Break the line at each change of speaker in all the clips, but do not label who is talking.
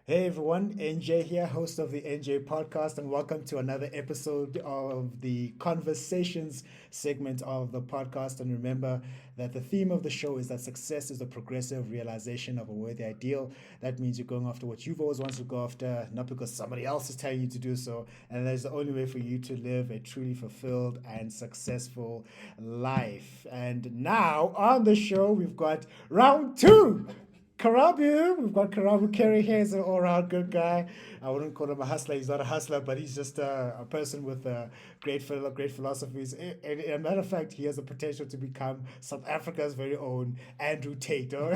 Hey everyone, NJ here, host of the NJ podcast, and welcome to another episode of the Conversations segment of the podcast. And remember that the theme of the show is that success is the progressive realization of a worthy ideal. That means you're going after what you've always wanted to go after, not because somebody else is telling you to do so. And that's the only way for you to live a truly fulfilled and successful life. And now on the show, we've got round two. Karabo, we've got Karabo Kerry here. He's an all-round good guy. I wouldn't call him a hustler. He's not a hustler, but he's just a person with great philosophies. And a matter of fact, he has the potential to become South Africa's very own Andrew Tate. I'm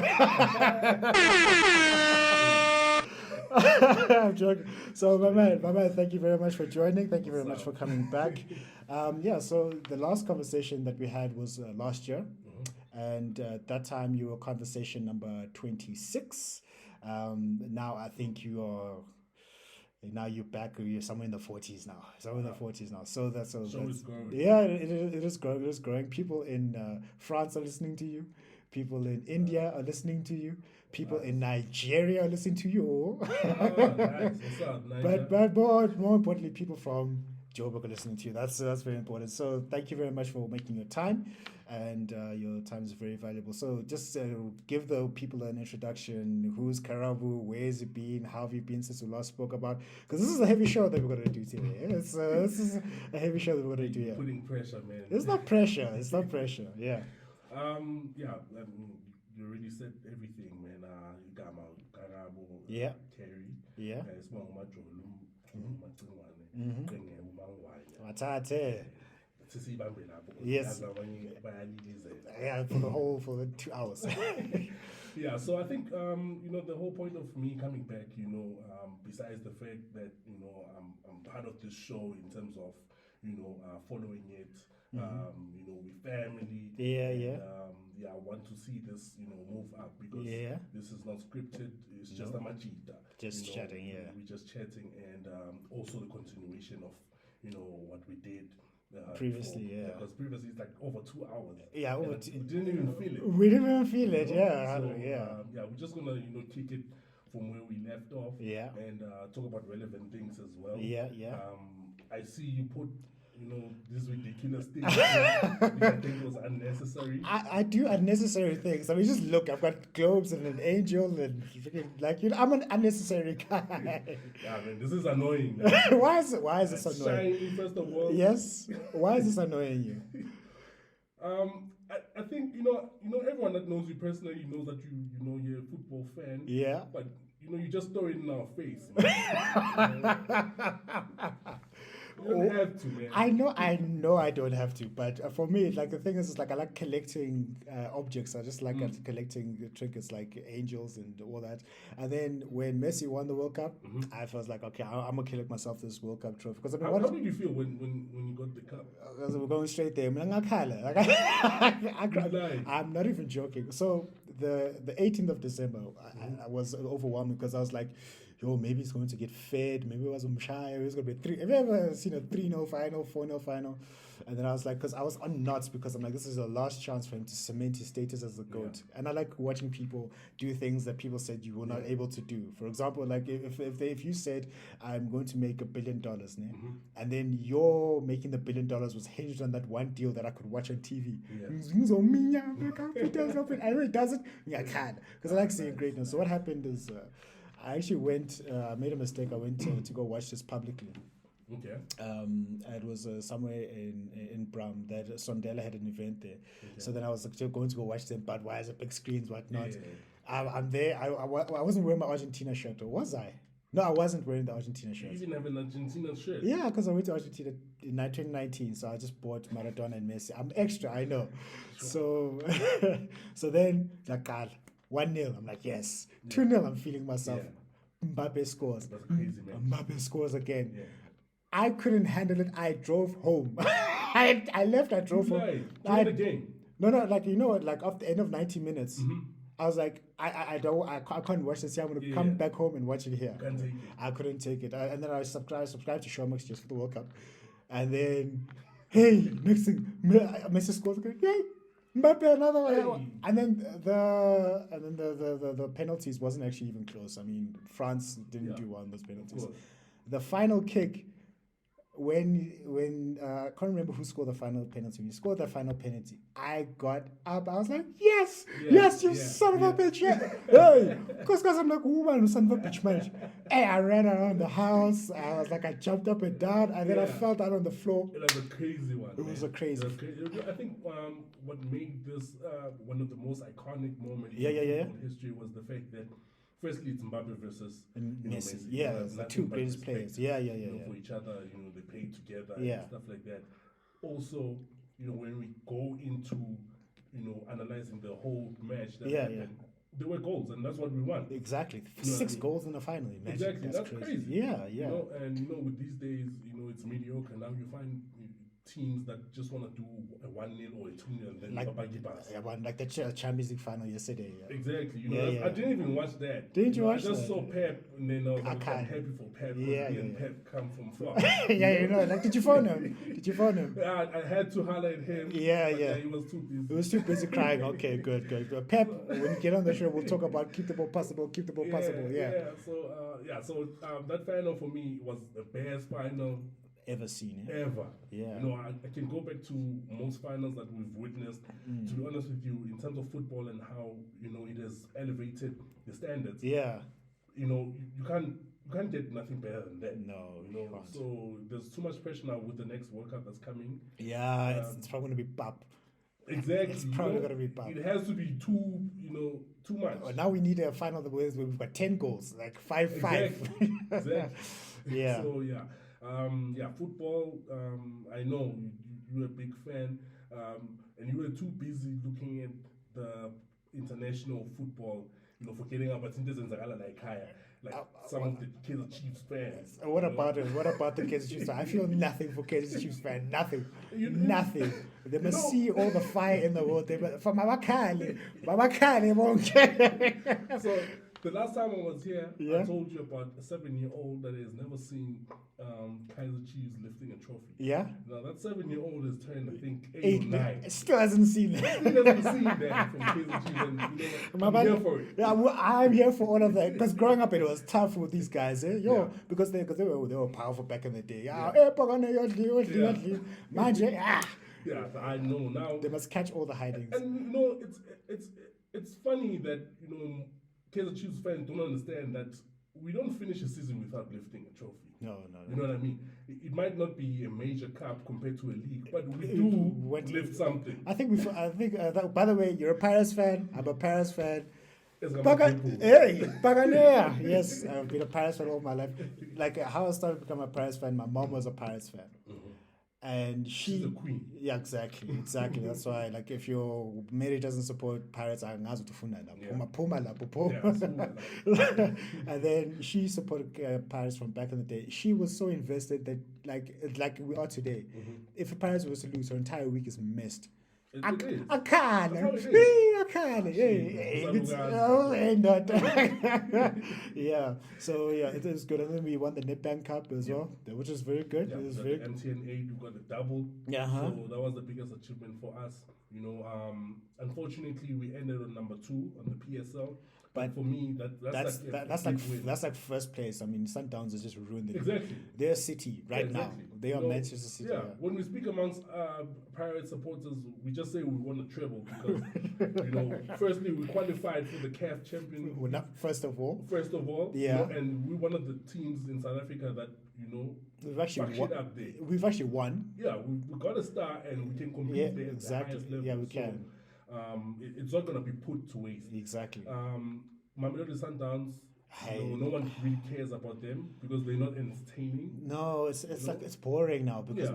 joking. So, my man, thank you very much for joining. Thank you very much for coming back. So the last conversation that we had was last year. And at that time, you were conversation number 26. Now I think now you're back. You're somewhere in the 40s now. Somewhere in the 40s now. So
It's growing.
yeah, it is growing. It is growing. People in France are listening to you. People in India are listening to you. People in Nigeria are listening to you.
Nice. What's up, Niger?
But more importantly, people from Joburg are listening to you. That's very important. So thank you very much for making your time, and your time is very valuable. So just give the people an introduction. Who's Karabo? Where's he been? How have you been since we last spoke about? Because this is a heavy show that we're going to do today. This is a heavy show that we're going to do. Yeah.
Putting pressure, man.
It's not pressure. It's not pressure. Yeah.
You already said everything, man. You got my Karabo,
Yeah.
Kerry.
Yeah.
It's my majolum,
Watate. Yes. Yeah, for the 2 hours.
Yeah, so I think the whole point of me coming back, besides the fact that I'm part of this show in terms of following it, with family. I want to see this move up because this is not scripted. It's just a machita.
Just chatting. Yeah.
We're just chatting, and also the continuation of what we did.
Previously,
before.
yeah.
Because previously it's like over 2 hours.
Yeah,
we didn't even feel it.
We didn't even feel it, yeah.
So,
yeah.
We're just gonna kick it from where we left off.
Yeah.
And talk about relevant things as well.
Yeah.
I see you put this ridiculous thing which I think was unnecessary.
I do unnecessary things. I mean, just look. I've got globes and an angel and freaking I'm an unnecessary guy.
Yeah, man, this is annoying.
Why is this annoying?
Shiny, first of all.
Yes. Why is this annoying you?
I think everyone that knows you personally knows that you're a football fan.
Yeah.
But you just throw it in our face. You don't have to, man.
I know I don't have to, but for me, like the thing is like I like collecting objects. I just like collecting trinkets like angels and all that. And then when Messi won the World Cup, I was like, okay, I'm gonna collect myself this World Cup trophy. Because
how did you feel when you got the cup?
Because we're going straight there. I'm not even joking. So the 18th of December, I was overwhelmed because I was like, yo, maybe it's going to get fed. Maybe it was shy. It was going to be 3. Have you ever seen a 3-0 final, 4-0 final? And then I was like, because I was on nuts because I'm like, this is the last chance for him to cement his status as the GOAT. Yeah. And I like watching people do things that people said you were not able to do. For example, like if you said, I'm going to make $1 billion, and then your making the $1 billion was hinged on that one deal that I could watch on TV. Yeah. I know it doesn't. Yeah, I can. Because I like seeing greatness. So what happened is... I actually went. I made a mistake. I went to go watch this publicly.
Okay.
It was somewhere in Brum that Sondela had an event there. Okay. So then I was going to go watch them. But why is it big screens, whatnot? Yeah. I'm there. I wasn't wearing my Argentina shirt, or was I? No, I wasn't wearing the Argentina shirt.
You didn't have an Argentina shirt?
Yeah, because I went to Argentina in 2019, so I just bought Maradona and Messi. I'm extra, I know. Sure. So then, like, God. 1-0, I'm like, yes. 2-0, I'm feeling myself. Yeah. Mbappe scores.
That's crazy, man.
Mbappe scores again.
Yeah.
I couldn't handle it. I drove home. I left, I drove home.
During the game?
No, like, you know what, like, after the end of 90 minutes, I was like, I can't watch this here. I'm going to come back home and watch it here.
Can't take it.
I couldn't take it. And then I subscribed to Showmax just for the World Cup. And then, hey, next thing, Messi scores again. Yay! Mbappe another one.
Hey.
And then the penalties wasn't actually even close. I mean, France didn't
Yeah,
do well on those
of
penalties.
course.
The final kick, when I can't remember who scored the final penalty. When he scored that final penalty, I got up. I was like, yes,
Yeah,
yes, you
yeah,
son of a
yeah.
bitch. Yeah. Hey, because I'm like, woman, son of a bitch, man. Hey, I ran around the house. I was like, I jumped up and down, and then I
Yeah.
fell down on the floor.
It was a crazy one.
It was
man.
a crazy.
It was crazy. I think what made this one of the most iconic moments
Yeah, yeah,
in
yeah.
football history was the fact that, firstly, it's Mbappe versus
And Messi.
Messi.
Yeah,
They have
it's the
nothing
two
but
greatest
respect,
players. Yeah, yeah, yeah, yeah.
for each other. They play together
Yeah.
and stuff like that. Also, when we go into analyzing the whole match that
Yeah,
happened, there were goals, and that's what we want.
Exactly.
You know what I
6
mean?
goals in the final. Imagine.
Exactly, that's crazy.
Yeah, yeah.
And with these days, it's mediocre. Now you find teams that just want to do a 1-0 or a 2-0 and then
Like,
babagi pass.
yeah, one, like the Champions League final yesterday. Yeah.
Exactly.
Yeah.
I didn't even watch that.
Didn't you watch
I just
that?
saw Pep, and then I was like,
can't.
I'm happy for Pep because
Yeah,
me and
yeah.
Pep come from far.
Yeah, like, did you phone him? Did you phone him?
I had to highlight him.
Yeah,
but
yeah.
He was too busy.
He was too busy crying. Okay, good. Pep, when you get on the show, we'll talk about keep the ball possible. Yeah.
So that final for me was the best final
Ever seen it?
ever.
Yeah.
I can go back to most finals that we've witnessed. To be honest with you, in terms of football and how it has elevated the standards.
Yeah.
You can't get nothing better than that.
No, you can't.
So there's too much pressure now with the next World Cup that's coming.
Yeah, it's probably going to be pop.
Exactly.
It's probably going to be pop.
It has to be too much.
Now we need a final where we've got 10 goals, like 5-5.
Exactly.
Yeah.
So football. I know you're a big fan, and you were too busy looking at the international football. Forgetting about things like Kaya, like some of the Kaizer Chiefs fans.
What about it? What about the Kaizer Chiefs? I feel nothing for Kaizer Chiefs fans. Nothing. Nothing. They must see all the fire in the world. For Mama Kali won't care.
So the last time I was here,
Yeah.
I told you about a 7-year-old that has never seen Kaizer Chiefs lifting a trophy.
Yeah.
Now that 7-year-old is turned, I think, 8 or 9.
Still hasn't seen
He
that.
hasn't seen that from Kaizer Chiefs, and I'm here for it.
Yeah, well, I'm here for all of that because growing up it was tough with these guys, because they were powerful back in the day.
Yeah. Yeah, I know now.
They must catch all the hidings.
And it's funny that Kaizer Chiefs fans don't understand that we don't finish a season without lifting a trophy.
No.
You know what I mean? It might not be a major cup compared to a league, but we do lift something.
I think by the way, you're a Paris fan. I'm a Paris fan.
Hey,
Paganea. Yes, I've been a Paris fan all my life. Like how I started to become a Paris fan, my mom was a Paris fan. And
she's the queen.
Yeah, exactly. That's why, like, if your marriage doesn't support Pirates, I'm not to funda. And then she supported Pirates from back in the day. She was so invested that, like we are today. If Pirates was to lose, her entire week is missed. I can't. Yeah. So yeah, it is good. And then we won the Nedbank Cup as well, which is very good.
Yeah,
it was
very
very
good. MTN 8, we got the double.
Yeah.
So that was the biggest achievement for us. Unfortunately, we ended on number 2 on the PSL. But for me, that's
like first place. I mean, Sundowns has just ruined it.
Exactly.
They're City right now. They are Manchester City.
Yeah. When we speak amongst Pirate supporters, we just say we won a treble because firstly we qualified for the CAF champion.
Well, not first of all.
Yeah. And we're one of the teams in South Africa that
we've actually won.
Up there.
We've actually won.
Yeah, we got a star and we can compete there at the highest level.
Yeah, we can.
It's not going to be put to waste.
Exactly.
Mamelodi Sundowns, no one really cares about them because they're not entertaining.
No, it's like it's boring now because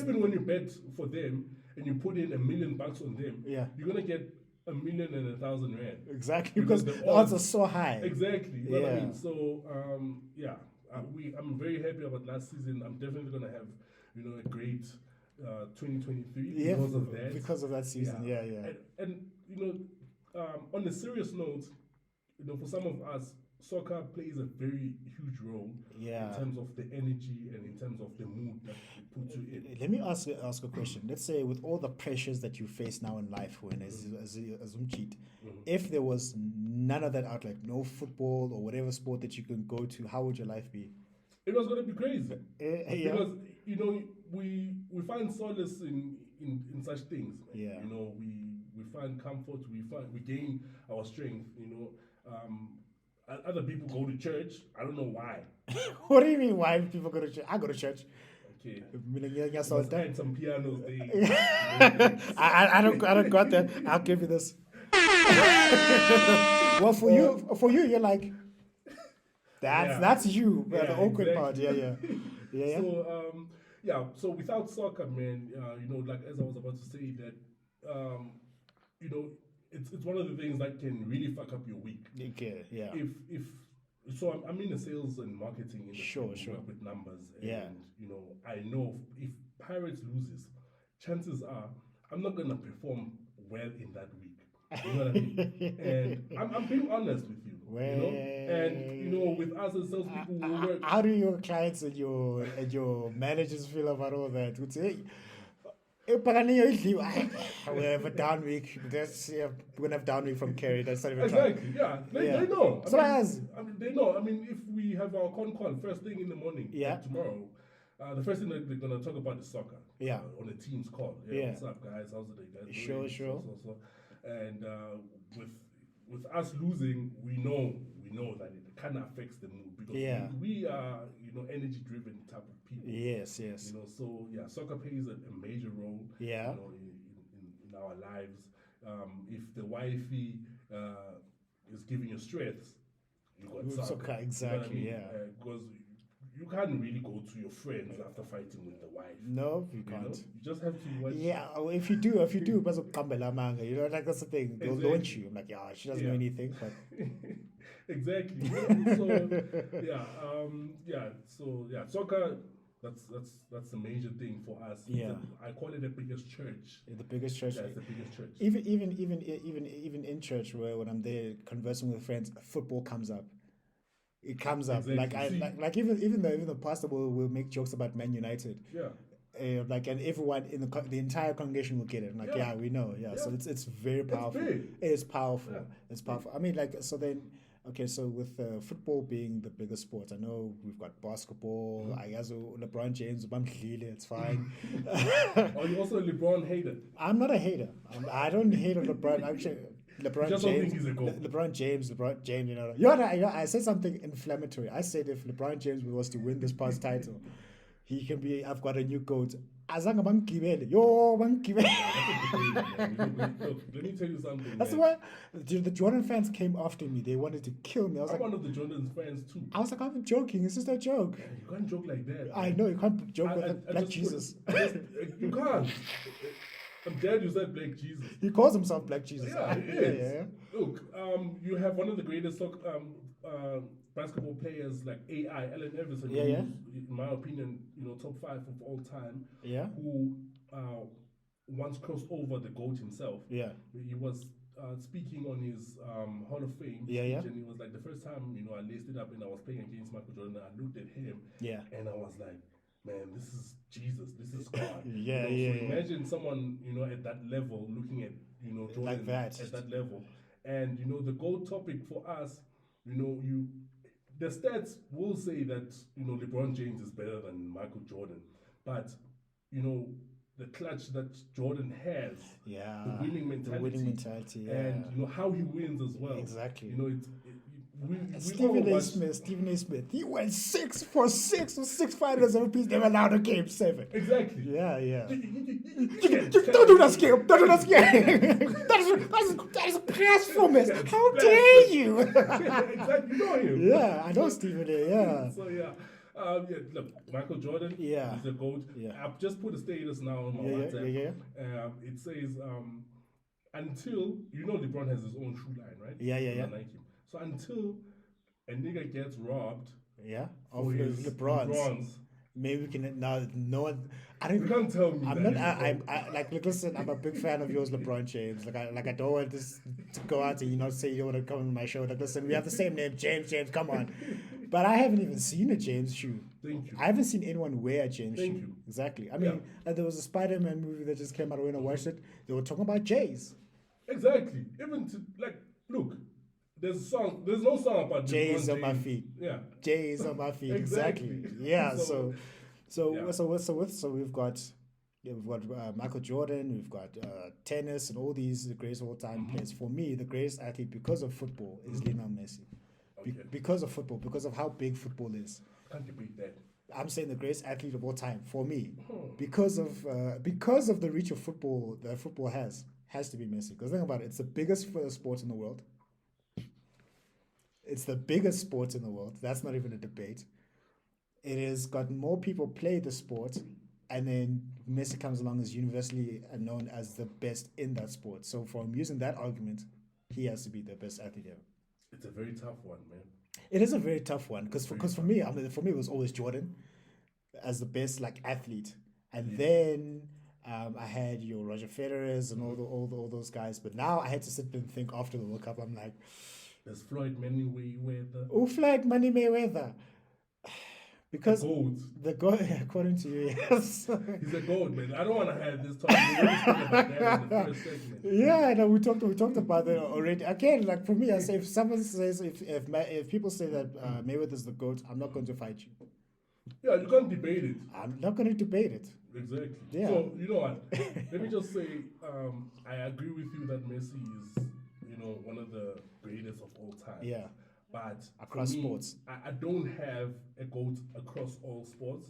even when you bet for them and you put in $1 million on them, you're gonna get $1,100,000 rand.
Exactly, because the odds are so high.
Exactly, you know what I mean. So I'm very happy about last season. I'm definitely gonna have a great 2023
because of that season. Yeah.
And on a serious note, for some of us, soccer plays a very huge role in terms of the energy and in terms of the mood that puts you in.
Let me ask a question. Let's say with all the pressures that you face now in life, when as cheat, if there was none of that outlet, no football or whatever sport that you can go to, how would your life be?
It was going to be crazy
Yeah.
because we find solace in such things.
Yeah.
We find comfort. We gain our strength. Other people go to church. I don't know why.
What do you mean? Why people go to church? I go to church.
Okay.
You
Must add some pianos there.
I don't got that. I'll give you this. Well, for you, you're like, that's you.
Yeah,
the awkward
exactly.
part. Yeah.
So without soccer, man, like as I was about to say that, it's one of the things that can really fuck up your week.
Okay, yeah.
If so, I'm in the sales and marketing industry.
Sure.
Work with numbers, and
Yeah.
I know if Pirates loses, chances are I'm not gonna perform well in that week. You know what I mean? And I'm being honest with you. And with us as salespeople, we work.
How do your clients and your managers feel about all that? Would say, we have a down week. We're gonna have down week from Kerry. That's not even
Exactly. Yeah. They know. They know. I mean, if we have our con call first thing in the morning, like tomorrow, the first thing that we're gonna talk about is soccer.
Yeah.
On a Teams call. What's up, guys? How's the day, guys?
Sure.
So. And with us losing, we know that it kind of affects the mood because we are energy driven type of people.
Yes.
So soccer plays a major role.
Yeah.
In our lives. If the wifey is giving you stress, you got soccer.
Exactly.
You know what I mean? Because you can't really go to your friends after fighting with the wife.
No, you can't.
You just have to watch.
Yeah, if you do, that's the thing. They'll launch you. I'm like, she doesn't know anything, but
exactly. Soccer. That's the major thing for us.
Yeah,
I call it the biggest church.
The biggest church.
Yeah, it's the biggest church.
Even in church, where when I'm there conversing with friends, football comes up. It comes up.
Exactly.
Like even the pastor will make jokes about Man United.
Yeah.
And everyone in the entire congregation will get it. I'm like, we know. Yeah. So it's very powerful. It is powerful. Yeah. It's powerful. I mean, so with football being the biggest sport, I know we've got basketball. I guess LeBron James, it's fine.
Are you also a LeBron hater?
I'm not a hater. I don't hate on LeBron. Actually, LeBron James, I said something inflammatory. I said if LeBron James was to win this past title, he can be. I've got a new goat. Azanga bankibele. Yo, bankibele.
Look, let me tell you something.
That's why the Jordan fans came after me. They wanted to kill me.
I'm one of the Jordan fans too.
I was like, I'm joking. It's just a joke.
Yeah, you can't joke like that.
I know you can't joke with Black Jesus.
You can't. I'm glad you said Black Jesus.
He calls himself Black Jesus.
Yeah, he is. Yeah. Look, you have one of the greatest basketball players like AI, Allen Iverson, who's, in my opinion, top 5 of all time.
Yeah.
Who once crossed over the GOAT himself.
Yeah.
He was speaking on his Hall of Fame speech, and he was like, the first time I laced it up and I was playing against Michael Jordan, I looked at him, and I was like, man, this is Jesus, this is God. So imagine someone at that level looking at Jordan
like that.
At that level, and the GOAT topic for us, the stats will say that LeBron James is better than Michael Jordan, but the clutch that Jordan has, the winning mentality, and how he wins as well.
Exactly.
Stephen
A. Smith. He went 6 for 6 or 6 finals MVPs. They were allowed a game 7.
Exactly.
Yeah.
Don't
do that, Skip. Don't do that, Skip. That is blasphemous. How dare you?
Exactly. You know him.
Yeah, I know Stephen A. Yeah.
So look, Michael Jordan is the GOAT. Yeah. I've just put a status now on my WhatsApp. It says until LeBron has his own shoe line, right?
Yeah.
Nike. So until a nigga gets robbed,
of LeBron's, maybe we can now. No one.
You can't tell me.
I'm not. Listen. I'm a big fan of yours, LeBron James. I don't want this to go out and say you want to come on my show. Listen, we have the same name, James. Come on. But I haven't even seen a James shoe.
Thank you.
I haven't seen anyone wear a James
Thank
shoe.
you.
Exactly. I
Yeah.
mean, there was a Spider-Man movie that just came out when I watched it. They were talking about Jays.
Exactly. Even to like, look, there's a song. There's no song about
Jays
LeBron
on my
James.
feet.
Yeah.
Jays on my feet. Exactly.
Exactly.
Yeah.
So, yeah.
So we've got. Yeah, we've got Michael Jordan, we've got tennis, and all these greatest all-time players. For me, the greatest athlete because of football is Lionel Messi.
Okay.
Because of football, because of how big football is.
Can't debate that.
I'm saying the greatest athlete of all time for me,
Hmm.
because of the reach of football that football has to be Messi. Because think about it, it's the biggest sport in the world. It's the biggest sport in the world. That's not even a debate. It has got more people play the sport, and then Messi comes along as universally known as the best in that sport. So from using that argument, he has to be the best athlete ever.
It's a very tough one, man.
It is a very tough one because
Very
for
tough.
me, I mean, for me, it was always Jordan as the best like athlete, and
Yeah.
then I had your Roger Federers and all those guys. But now I had to sit and think after the World Cup. I'm like,
There's Floyd Mayweather.
who flagged Money Mayweather? Because
Gold.
the goat, according to you, yes.
He's a gold, man. I don't want to have this talk. We already spoke about that in the first segment.
Yeah, no, we talked about that already. Again, like for me, I say if someone says if people say that Mayweather is the goat, I'm not going to fight you.
Yeah, you can't debate it.
I'm not going to debate it.
Exactly.
Yeah.
So, you know what? Let me just say, I agree with you that Messi is, one of the greatest of all time.
Yeah.
But
Across
for me,
sports.
I don't have a GOAT across all sports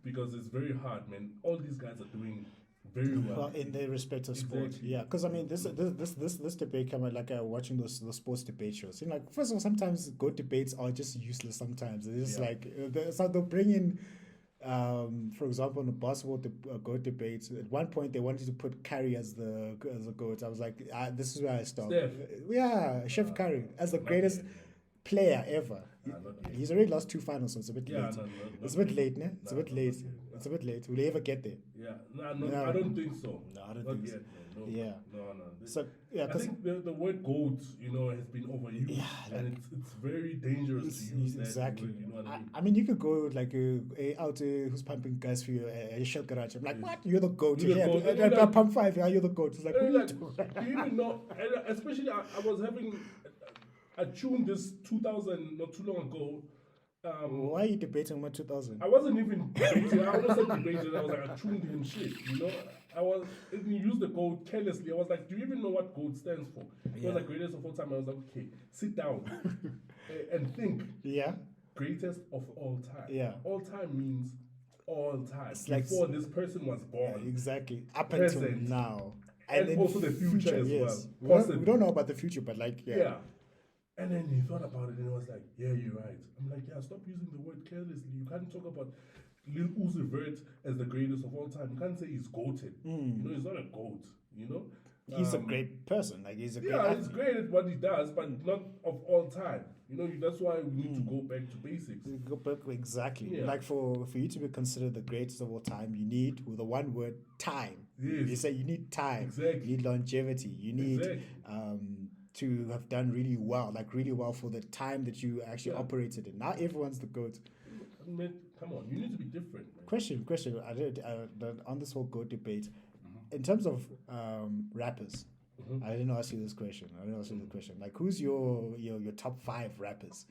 because it's very hard, man. All these guys are doing very well.
In their respective sport,
Exactly.
yeah. Because I mean, this debate came out like watching those sports debate shows. You know, like first of all, sometimes GOAT debates are just useless. Sometimes it's just like so they'll bring in. For example, in the basketball GOAT debates, at one point they wanted to put Curry as a GOAT. I was like, this is where I stop.
Steph.
Yeah, Chef Curry as the
not
greatest
yet, man.
player ever.
Not yet.
He's already lost 2 finals, so it's a bit
Yeah,
late.
no,
It's a
not
bit
yet.
late, ne? It's a
No,
bit
not
late.
yet, no.
It's a bit late. Will he ever get there?
Yeah,
No.
I don't think so.
No, I don't
Not
think so.
yet, man. No.
Yeah.
No.
So yeah,
I
because
think the word goat, has been overused,
Yeah,
and it's very dangerous to use that
exactly.
word. You know what I mean?
I mean, you could go like out who's pumping gas for you, a shell garage. I'm like, what? You're the goat.
You're the
Yeah,
goat. And
I
like-
pump 5. Yeah, you're the goat. It's like, what are
And
you
like,
doing?
do you even know? And especially, I was having a tune this 2000 not too long ago.
Why are you debating about 2000?
I wasn't even debating. I almost said debating. I was like, I tuned him shit. I was. And he used the goat carelessly. I was like, do you even know what goat stands for? It
Yeah.
was like greatest of all time. I was like, okay, sit down and think.
Yeah,
Greatest of all time.
Yeah.
All time means all time.
It's like-
Before this person was born.
exactly. Up until
Present.
now,
And
then
also the future as
yes.
well.
We don't know about the future, but like,
Yeah. And then he thought about it and he was like, yeah, you're right. I'm like, yeah, stop using the word carelessly. You can't talk about Lil Uzi Vert as the greatest of all time. You can't say he's goated. He's not a goat,
He's a great person. Like he's a great.
Yeah,
athlete.
he's great at what he does, but not of all time. That's why we need to go back to basics.
Go back exactly.
Yeah.
Like for you to be considered the greatest of all time, you need with the one word time.
Yes.
You say you need time.
Exactly.
You need longevity. You need
Exactly.
to have done really well for the time that you actually
Yeah.
operated in. Not everyone's the goat.
Man, come on, you need to be different, man.
Question. I did on this whole goat debate. In terms of rappers, I didn't ask you this question. Like, who's your top 5 rappers?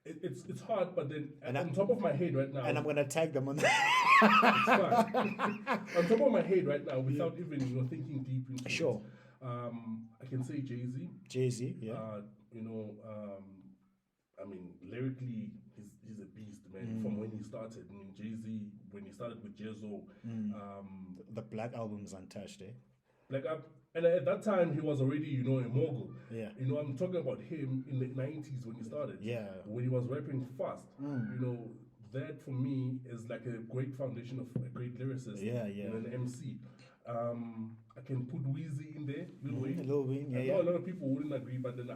It's hard, but then
And
on top of my head right now,
And I'm gonna tag them on the.
it's fine. On top of my head right now, without even thinking deep into
Sure.
it, I can say Jay-Z.
Jay-Z, yeah.
I mean, lyrically, he's a beast, man. From when he started, I mean, Jay-Z, when he started with Jizzo,
The Black Album's untouched, eh?
and at that time he was already, a mogul.
Yeah.
I'm talking about him in the 90s when he started.
Yeah.
When he was rapping fast. That for me is like a great foundation of a great lyricist.
Yeah.
And an MC. I can put Weezy in there, Lil Wayne.
Lil Wayne,
I
yeah,
know a lot of people wouldn't agree, but then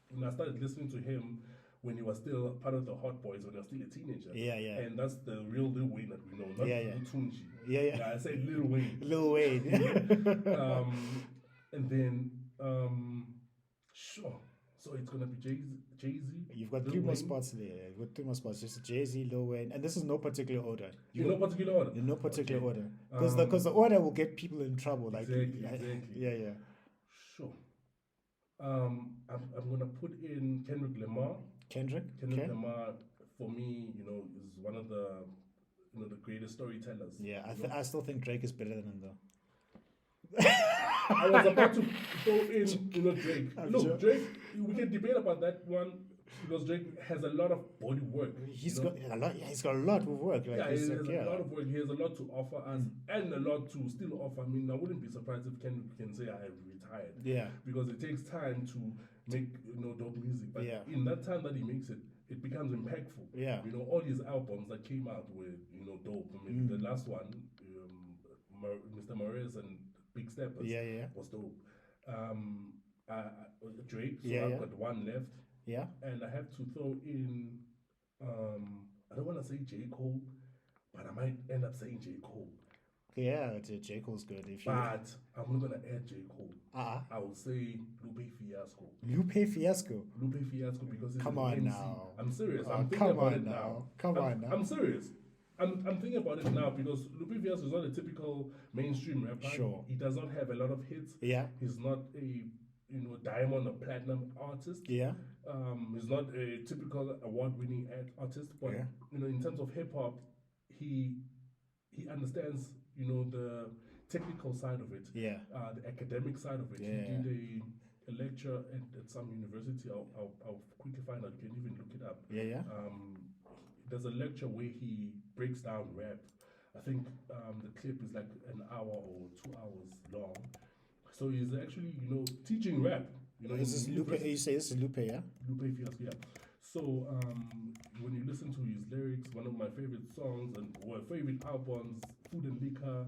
when I started listening to him when he was still part of the Hot Boys, when he was still a teenager.
Yeah.
And that's the real Lil Wayne that we know, not
Yeah.
Lil Tunji.
Yeah.
I said Lil Wayne.
Lil Wayne.
And then, sure. So it's gonna be Jay Z.
You've got three more spots there. You've got three more spots. Just Jay-Z, Lil Wayne, and this is no particular order.
In no particular order.
In no particular
Okay.
order, because the order will get people in trouble. Like
Exactly.
yeah.
Sure. I'm gonna put in Kendrick Lamar.
Kendrick
Lamar, for me, is one of the the greatest storytellers.
Yeah, I still think Drake is better than him though.
I was about to throw in, Drake. Look, Drake, we can debate about that one because Drake has a lot of body work.
He's got a lot. Yeah, he's got a lot of work. Like,
he has a lot of work. He has a lot to offer us and a lot to still offer. I mean, I wouldn't be surprised if Kendrick can say I have retired.
Yeah.
Because it takes time to make dope music. But in that time that he makes it, it becomes impactful.
Yeah.
All his albums that came out with dope. I mean, the last one, Mr. Morales and Big Steppers, was dope. Drake, so I've got one left.
Yeah.
And I have to throw in, I don't want to say J. Cole, but I might end up saying J. Cole.
Yeah, J. Cole's good.
But I'm not going to add J. Cole. I will say Lupe Fiasco.
Lupe Fiasco
Because he's
Come
an
on
MC.
now.
I'm serious. I'm thinking
come
about
on
it
now.
now.
Come on now.
I'm serious. I'm thinking about it now because Lupe Fiasco is not a typical mainstream rapper.
Sure.
He does not have a lot of hits.
Yeah.
He's not a diamond or platinum artist.
Yeah.
He's not a typical award-winning artist, but in terms of hip hop, he understands the technical side of it.
Yeah.
The academic side of it.
Yeah.
He did a lecture at some university. I'll quickly find out. You can even look it up.
Yeah.
There's a lecture where he breaks down rap. I think the clip is like an hour or 2 hours long. So he's actually, teaching rap.
Is this Lupe? You say this is Lupe, yeah?
Lupe Fiasco, yeah. So when you listen to his lyrics, one of my favorite songs and favorite albums, Food and Liquor,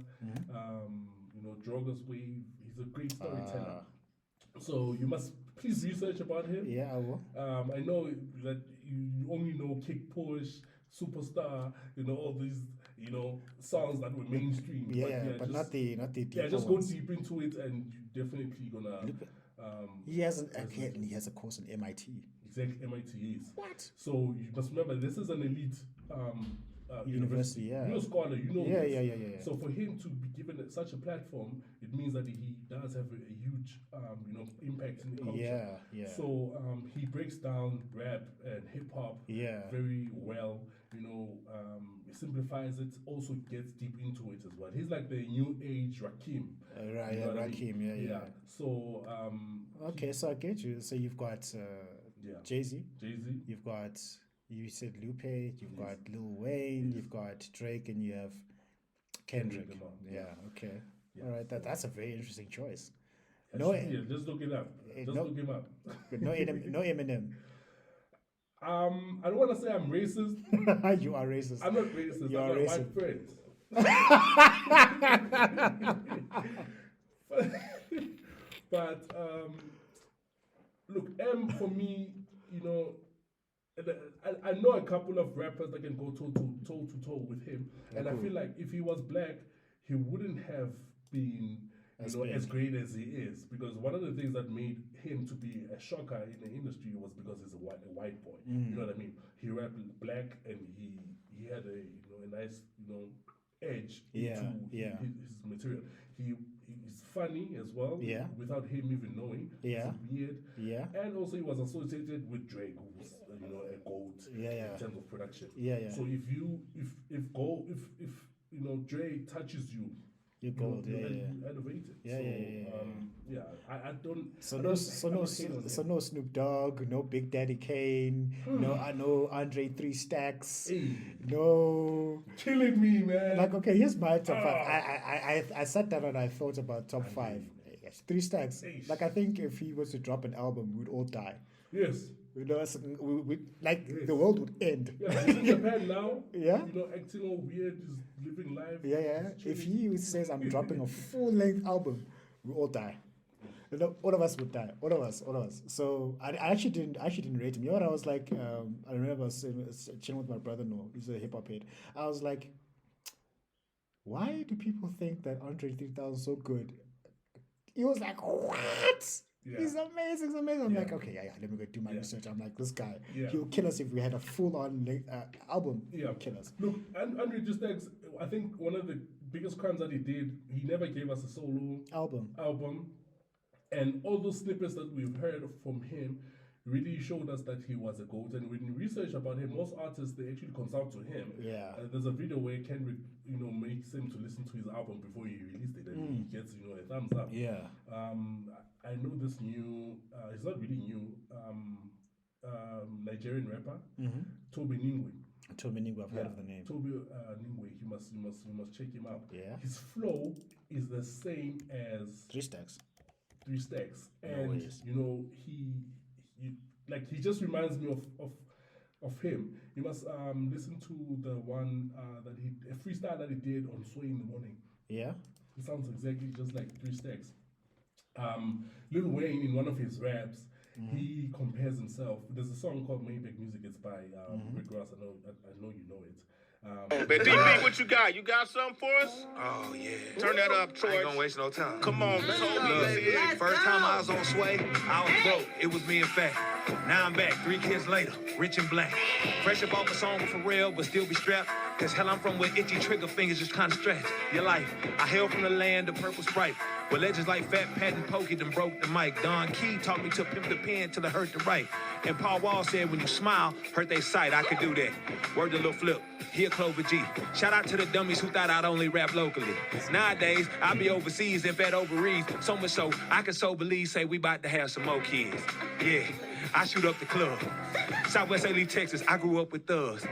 Droga's Wave. He's a great storyteller. So you must please research about him.
Yeah, I will.
I know that you only know Kick Push, Superstar, all these songs that were mainstream.
But not the deeper
just
ones.
go deep into it, and you're definitely gonna.
He has a course in MIT.
Exactly, MIT is.
What?
So you must remember, this is an elite university.
Yeah.
You're a scholar,
Yeah.
So for him to be given such a platform, it means that he does have a huge, impact in the culture.
Yeah.
So he breaks down rap and hip hop very well. He simplifies it, also gets deep into it as well. He's like the new age Rakim.
Rakim, yeah.
So
okay, so I get you. So you've got Jay-Z. You've got, you said Lupe. You've got Lil Wayne. You've got Drake, and you have Kendrick. Yeah. Okay. All right. That's a very interesting choice.
Just look it up. Look him up.
No Eminem.
I don't want to say I'm racist.
You are racist.
I'm not racist.
You
I'm
are
not
racist.
white friends. But look, M for me, I know a couple of rappers that can go toe to toe with him, and I feel like if he was black, he wouldn't have been as great as he is, because one of the things that made him to be a shocker in the industry was because he's a white boy. You know what I mean? He rapped black, and he had a nice edge into his material. He's funny as well, without him even knowing. He's weird, and also he was associated with Drake, who's a goat in terms of production. So if Dre touches you,
you gold,
you elevate it. I don't.
So no Snoop Dogg, no Big Daddy Kane, no Andre 3 Stacks, no.
Killing me, man.
Like, okay, here's my top five. I sat down and I thought about top five. 3 Stacks. Like, I think if he was to drop an album, we'd all die.
Yes.
The world would end.
Yeah, he's in Japan now.
Yeah.
Acting all weird, just living life.
Yeah. If he says I'm dropping a full-length album, we all die. All of us would die. All of us. So I actually didn't rate him. You know what I was like? I remember I was chilling with my brother-in-law. He's a hip-hop head. I was like, why do people think that Andre 3000 is so good? He was like, what?
Yeah.
He's amazing. He's amazing. I'm
Yeah.
like, okay, yeah, let me go do my
Yeah.
research. I'm like, this guy,
Yeah.
he'll kill us if we had a full-on album.
Yeah.
He'll kill us.
Look, Andre Justex, I think one of the biggest crimes that he did, he never gave us a solo album. And all those snippets that we've heard from him really showed us that he was a goat. And when you research about him, most artists, they actually consult to him.
Yeah.
There's a video where Kendrick, makes him to listen to his album before he released it, and he gets, a thumbs up.
Yeah.
I know this new, it's not really new, Nigerian rapper, Toby Ningwe.
Toby Ningwe, I've heard of the name.
Toby Ningwe, you must check him out.
Yeah.
His flow is the same as
Three Stacks.
And he just reminds me of him. You must listen to the one a freestyle that he did on Sway in the Morning.
Yeah.
It sounds exactly just like Three Stacks. Lil Wayne, in one of his raps, he compares himself. There's a song called Maybach Music. It's by Rick Ross. I know you know it.
But DP, what you got? You got something for us?
Oh, yeah.
Turn that up, Troy.
I ain't gonna waste no time.
Come on, man.
Look, first time I was on Sway, I was broke. It was me and Fat. Now I'm back, 3 kids later, rich and black. Fresh up off a song with Pharrell, but still be strapped. Cause hell, I'm from where itchy trigger fingers just kinda stretch your life. I hail from the land of purple stripe. Where legends like Fat Pat and Pokey done broke the mic. Don Key taught me to pimp the pen till it hurt the right. And Paul Wall said when you smile, hurt they sight. I could do that. Word to Lil Flip, here Clover G. Shout out to the dummies who thought I'd only rap locally. Nowadays, I be overseas and fed overseas. So much so, I can so believe say we about to have some more kids. Yeah, I shoot up the club. Southwest LA, Texas, I grew up with thugs.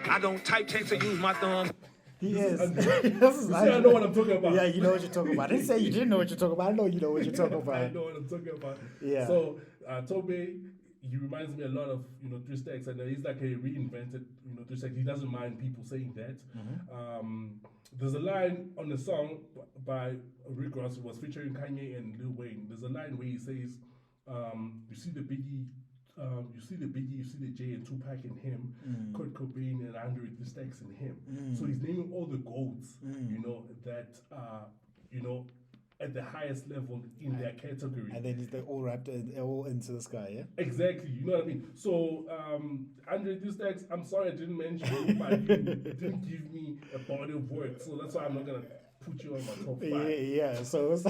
I don't type text or use my thumb.
He is.
See, I know what I'm talking about.
Yeah, you know what you're talking about. I didn't say you didn't know what you're talking about. I know you know what you're talking about.
I know what I'm talking about.
Yeah.
So Tobe, he reminds me a lot of Three Stacks, and he's like a reinvented Three Stacks. He doesn't mind people saying that. There's a line on the song by Rick Ross, who was featuring Kanye and Lil Wayne. There's a line where he says, "You see the Biggie." You see the J and Tupac in him, Kurt Cobain and Andre the Stacks in him. So he's naming all the goats, that at the highest level in their category.
And then they all wrapped all into the sky, yeah?
Exactly, you know what I mean? So Andre the Stacks, I'm sorry I didn't mention you, but you didn't give me a body of work, so that's why I'm not gonna put you on my top 5.
Yeah. So it's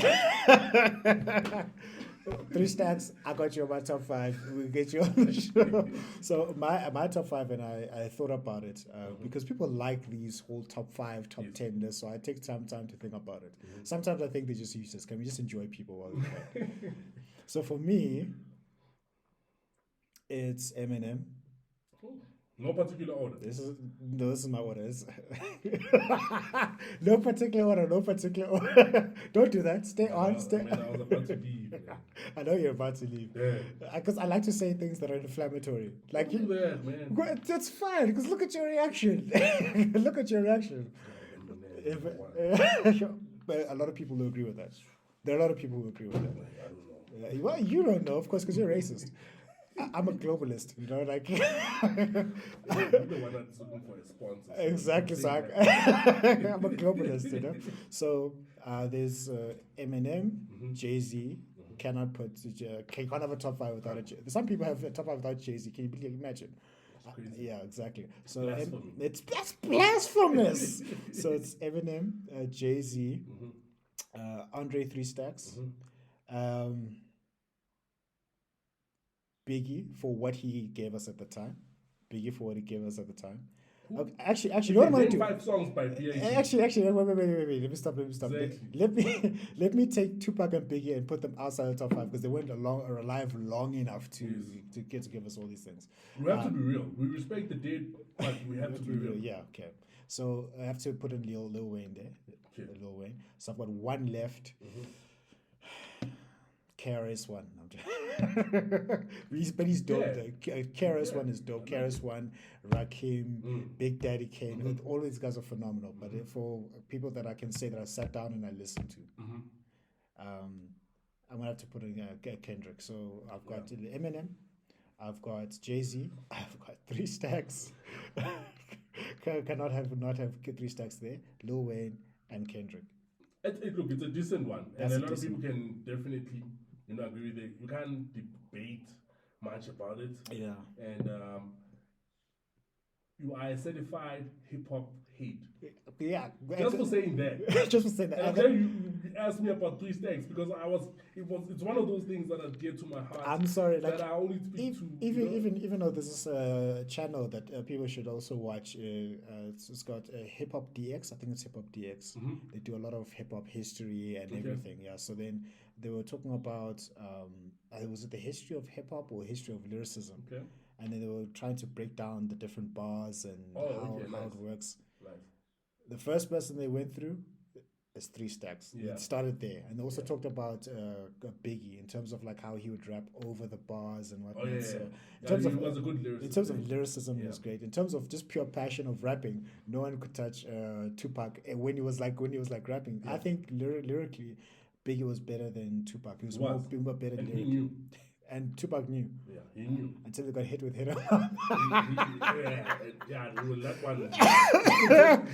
Three Stacks, I got you on my top 5. We'll get you on the show. So my top 5, and I thought about it because people like these whole top 5, top 10 lists. So I take some time to think about it. Sometimes I think they're just useless. Can we just enjoy people while we can? So for me, it's Eminem.
No particular order.
This is my order. No particular order. Don't do that. Stay on. Stay.
I was about to leave.
I know you're about to leave. Because I like to say things that are inflammatory. Like
do that, man.
That's fine. Because look at your reaction. Look at your reaction. But a lot of people will agree with that. There are a lot of people who agree with that.
I don't know.
Well, you don't know, of course, because you're racist. I'm a globalist, like.
You're the one that's looking for a sponsor.
Exactly, so I'm a globalist, So there's Eminem, Jay-Z. Cannot can't have a top 5 without it. Some people have a top 5 without Jay-Z. Can you imagine? Yeah, exactly. So that's blasphemous. So it's Eminem, Jay-Z, Andre 3 Stacks. Biggie for what he gave us at the time. Actually, you know what I'm gonna do?
5 songs by B.I.G.
Actually, wait. Let me stop.
Exactly.
Let me take Tupac and Biggie and put them outside the top 5 because they weren't alive long enough to give us all these things.
We have to be real. We respect the dead, but we have to be real.
Yeah, okay. So I have to put in Lil Wayne there. Okay. Lil Wayne. So I've got one left. KRS-One. But he's dope. Yeah. KRS-One is dope. KRS-One, Rakim, Big Daddy Kane, all these guys are phenomenal. But for people that I can say that I sat down and I listened to, I'm going to have to put in Kendrick. So I've got Eminem, I've got Jay-Z, I've got 3 Stacks. Cannot not have 3 Stacks there. Lil Wayne and Kendrick.
Look, it's a decent one. And a lot of people can definitely I agree with it. You can't debate much about it.
Yeah.
And you are a certified hip hop head.
Yeah.
Just for saying that.
Just for saying that.
And I'm glad you asked me about Three Stacks because it's one of those things that are dear to my heart.
I'm sorry, like,
that I only speak to.
even though this is a channel that people should also watch, it's got Hip Hop DX. I think it's Hip Hop DX. They do a lot of hip hop history and everything. Yeah. So then they were talking about was it the history of hip hop or history of lyricism?
Okay.
And then they were trying to break down the different bars and how it works.
Nice.
The first person they went through is Three Stacks.
Yeah.
It started there, and they also talked about Biggie in terms of like how he would rap over the bars and whatnot.
Oh yeah.
So
He was a good lyricist.
in terms of lyricism, he was great. In terms of just pure passion of rapping, no one could touch Tupac when he was rapping.
Yeah.
I think lyrically, Biggie was better than Tupac. He was more better
and
lyrically.
he knew.
And Tupac knew.
Yeah, he knew.
Until they got hit with Hit 'em.
That one.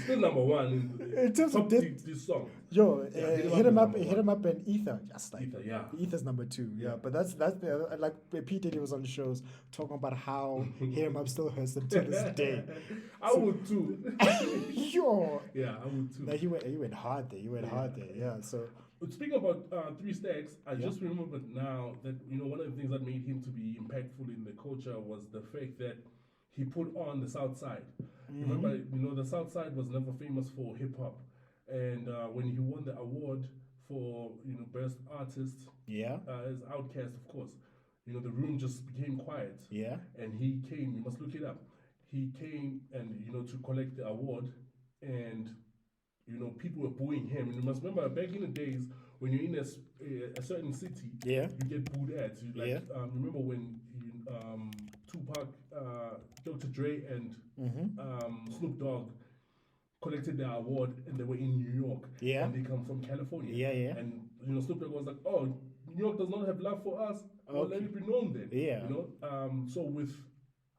Still number one in
terms of
this song.
Yo, hit him up, and Ether, just like
Ether, yeah.
Ether's number 2, yeah. But that's the like P Diddy was on the shows talking about how hit him up still hurts them to this day.
I would too.
Yo,
yeah, I would too.
Like he went hard there. Yeah. So
speaking about Three Stacks, I just remembered now that one of the things that made him to be impactful in the culture was the fact that he put on the South Side. Remember, the South Side was never famous for hip hop, and when he won the award for best artist, as Outkast, of course, the room just became quiet.
Yeah,
and he came. You must look it up. He came and to collect the award, and people were booing him. And you must remember back in the days when you're in a certain city, you get booed at. Remember when Tupac, Dr. Dre, and Snoop Dogg collected their award, and they were in New York.
Yeah.
And they come from California.
Yeah.
And Snoop Dogg was like, "Oh, New York does not have love for us. Well, let it be known then."
Yeah.
So with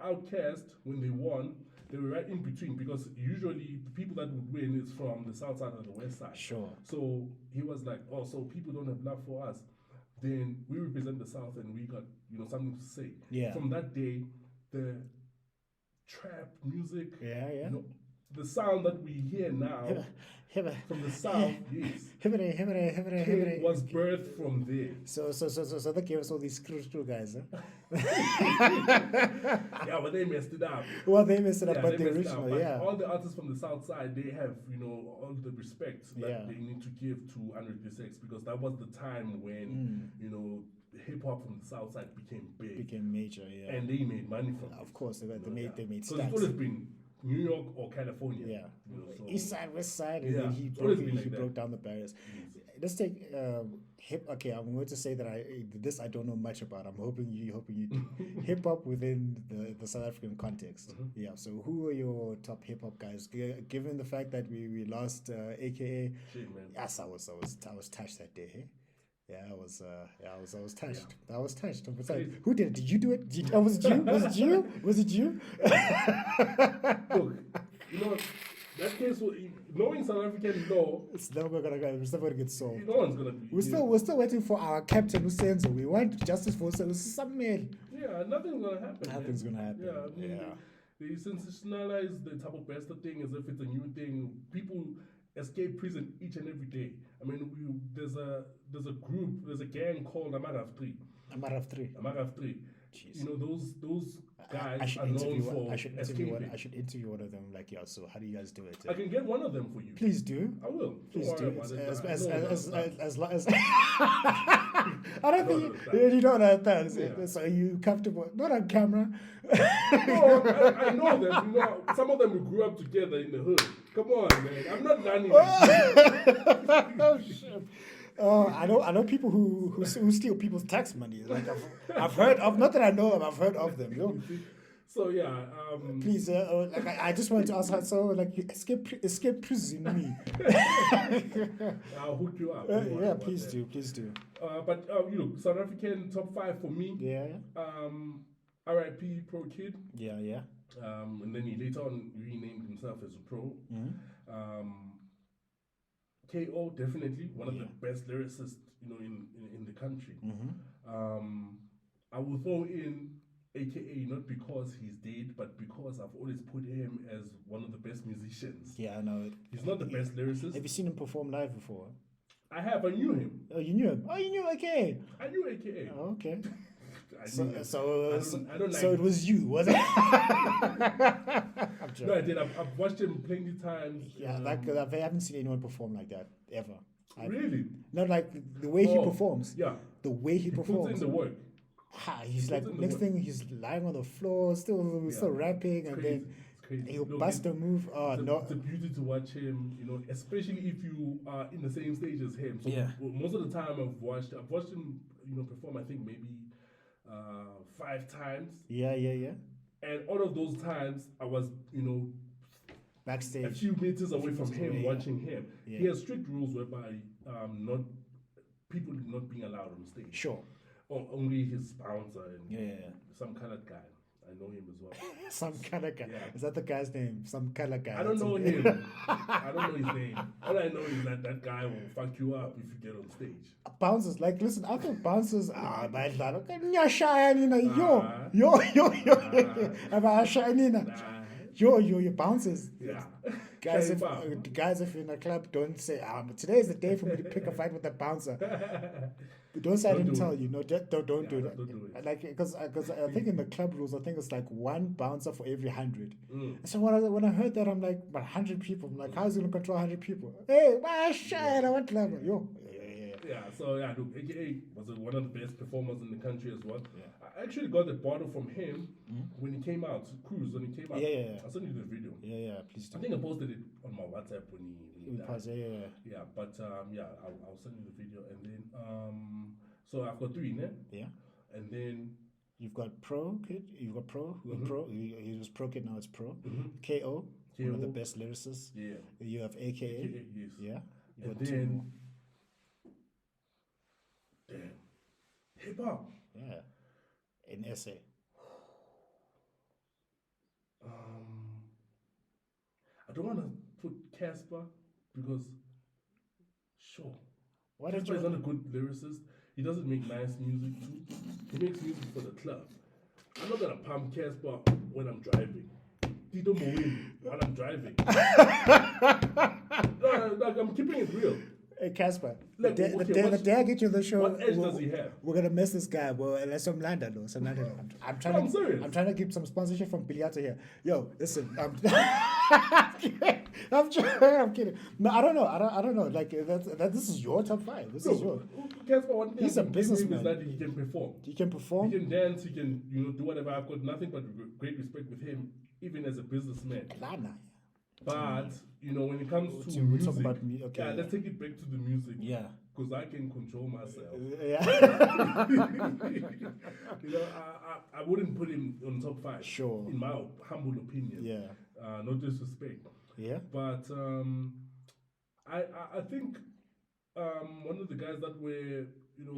Outkast, when they won, they were right in between because usually the people that would win is from the south side or the west side.
Sure.
So he was like, "Oh, so people don't have love for us. Then we represent the south and we got something to say."
Yeah.
From that day, the trap music, the sound that we hear now from the south, yes, was birthed from there.
So they gave us all these screw guys, huh?
Yeah, but they messed it up.
Well, they messed it up,
Yeah,
but
they
the
messed it up.
original,
But all the artists from the south side, they have all the respect that they need to give to Andre because that was the time when hip hop from the south side became big,
became major, yeah,
and they made money from it.
Of course, they made
Because
stacks.
it's always been New York or California.
Yeah,
so
East side, West side, and then he
it's always been like
broke
that.
down the barriers. Let's take hip. Okay, I'm going to say that I don't know much about. I'm hoping you do. Hip hop within the South African context. Yeah. So who are your top hip hop guys? Given the fact that we lost AKA.
Shit, man.
Yes, I was touched that day. Hey? Yeah, I was touched. I was touched. Besides, who did it? Did you do it? Was it you? Was it you?
Look, that case, knowing South African law,
it's never gonna get solved.
no one's gonna be.
We're still waiting for our captain Usenzo. We want justice for some man.
Yeah, nothing's gonna happen.
Nothing's gonna happen.
Yeah, I mean, they sensationalize the type of bastard thing as if it's a new thing. People escape prison each and every day. I mean, there's a gang called Amarav 3.
Amarav 3.
Amarav 3.
Jeez.
Those guys are known for escaping.
I should interview one of them. Like, yeah. So how do you guys do it?
I can get one of them for you.
Please do.
I will.
Please do. As long as I don't think you don't understand.
Yeah.
So are you comfortable? Not on camera.
No, I know them. Some of them we grew up together in the hood. Come on, man. I'm not learning.
Oh shit. I know people who steal people's tax money. Like I've heard of, not that I know them, I've heard of them.
So yeah.
Please, like I just wanted to ask her. So like, escape prison me.
I'll hook you up.
Yeah, please do.
But South African top 5 for me.
Yeah.
R.I.P. Pro Kid.
Yeah.
And then he later on renamed himself as a pro. K.O. definitely one of the best lyricists in the country.
Mm-hmm.
I will throw in AKA not because he's dead, but because I've always put him as one of the best musicians.
Yeah, I know.
He's not the best lyricist.
Have you seen him perform live before?
I have. I knew him.
Oh, you knew him. Oh, you knew AKA.
I knew AKA.
Oh, okay.
I
So,
knew him.
so,
I don't like
so it was you, was it? I'm joking.
No, I did. I've watched him plenty times.
Yeah, I haven't seen anyone perform like that ever.
Really?
Not like the way he
Oh,
performs.
Yeah.
The way he
Puts
performs.
in the work.
He's like,
puts in the
next
work.
thing he's lying on the floor, still rapping,
It's
and
crazy.
then
It's crazy.
he'll
Look,
bust
it-
a move. Oh,
it's, a,
no.
it's a beauty to watch him, especially if you are in the same stage as him. So
Yeah.
most of the time I've watched him, perform. I think maybe 5 times,
Yeah.
and all of those times I was, a
Backstage.
few meters away from
meters
him,
away, yeah.
watching him.
Yeah.
He has strict rules whereby not people not being allowed on stage.
Sure.
Or only his bouncer and
Yeah.
some colored guy. I know him as well.
Some kind of guy.
Yeah.
Is that the guy's name? Some kind of guy.
I don't
That's
know
it.
him. I don't know his name. All I know is that guy will fuck you up if you get on stage.
Bouncers, like, listen, I thought bouncers, man, yo, bouncers.
Yeah.
Guys,
Shame
if
up.
guys, if you're in a club, don't say, today is the day for me to pick a fight with the bouncer. Don't say I
Don't
didn't
do
tell
it.
you. No, don't do that.
Don't do it.
Like, because I think in the club rules, I think it's like 1 bouncer for every 100.
Mm.
So when I heard that, I'm like, but 100 people. I'm like, how's he gonna control 100 people? Hey, why shit? I want club. Yo.
Yeah, so yeah, look, AKA was one of the best performers in the country as well.
Yeah.
I actually got the bottle from him when he came out, Cruise, when he came out.
Yeah.
I'll send you the video.
Yeah, please do.
I think I posted it on my WhatsApp when he died.
Yeah.
Yeah, but I'll send you the video. And then, so I've got 3, ne?
Yeah.
And then,
You've got Pro Kid. You've got Pro. Pro. He was Pro Kid. Now it's Pro. KO. One of the
KO.
best lyricists.
yeah.
You have AKA.
Yes.
Yeah. You
And
got 2 more.
then, damn, hip hop.
Yeah. In essay.
I don't want to put Casper because, sure,
Why did
Casper
you?
is not a good lyricist. He doesn't make nice music too. He makes music for the club. I'm not gonna pump Casper when I'm driving. Tito Moin while I'm driving. No, like, I'm keeping it real.
Hey Casper,
Like,
the day I get you on the show,
what edge does he have?
We're gonna miss this guy. Well, let's some Landa though. I'm trying
I'm serious.
I'm trying to keep some sponsorship from Biliato here. Yo, listen, I'm kidding. No, I don't know. Like this is your top 5. This is your.
Casper, one thing
He's a
I can give him
businessman.
is that he can perform.
You can perform.
He can dance. He can do whatever. I've got nothing but great respect with him, even as a businessman.
Lana.
But when it comes to
We'll
music,
talk about okay.
yeah, let's take it back to the music.
Yeah.
Because I can control myself.
Yeah.
I wouldn't put him on top 5.
Sure.
In my humble opinion.
Yeah.
No disrespect.
Yeah.
But I think one of the guys that were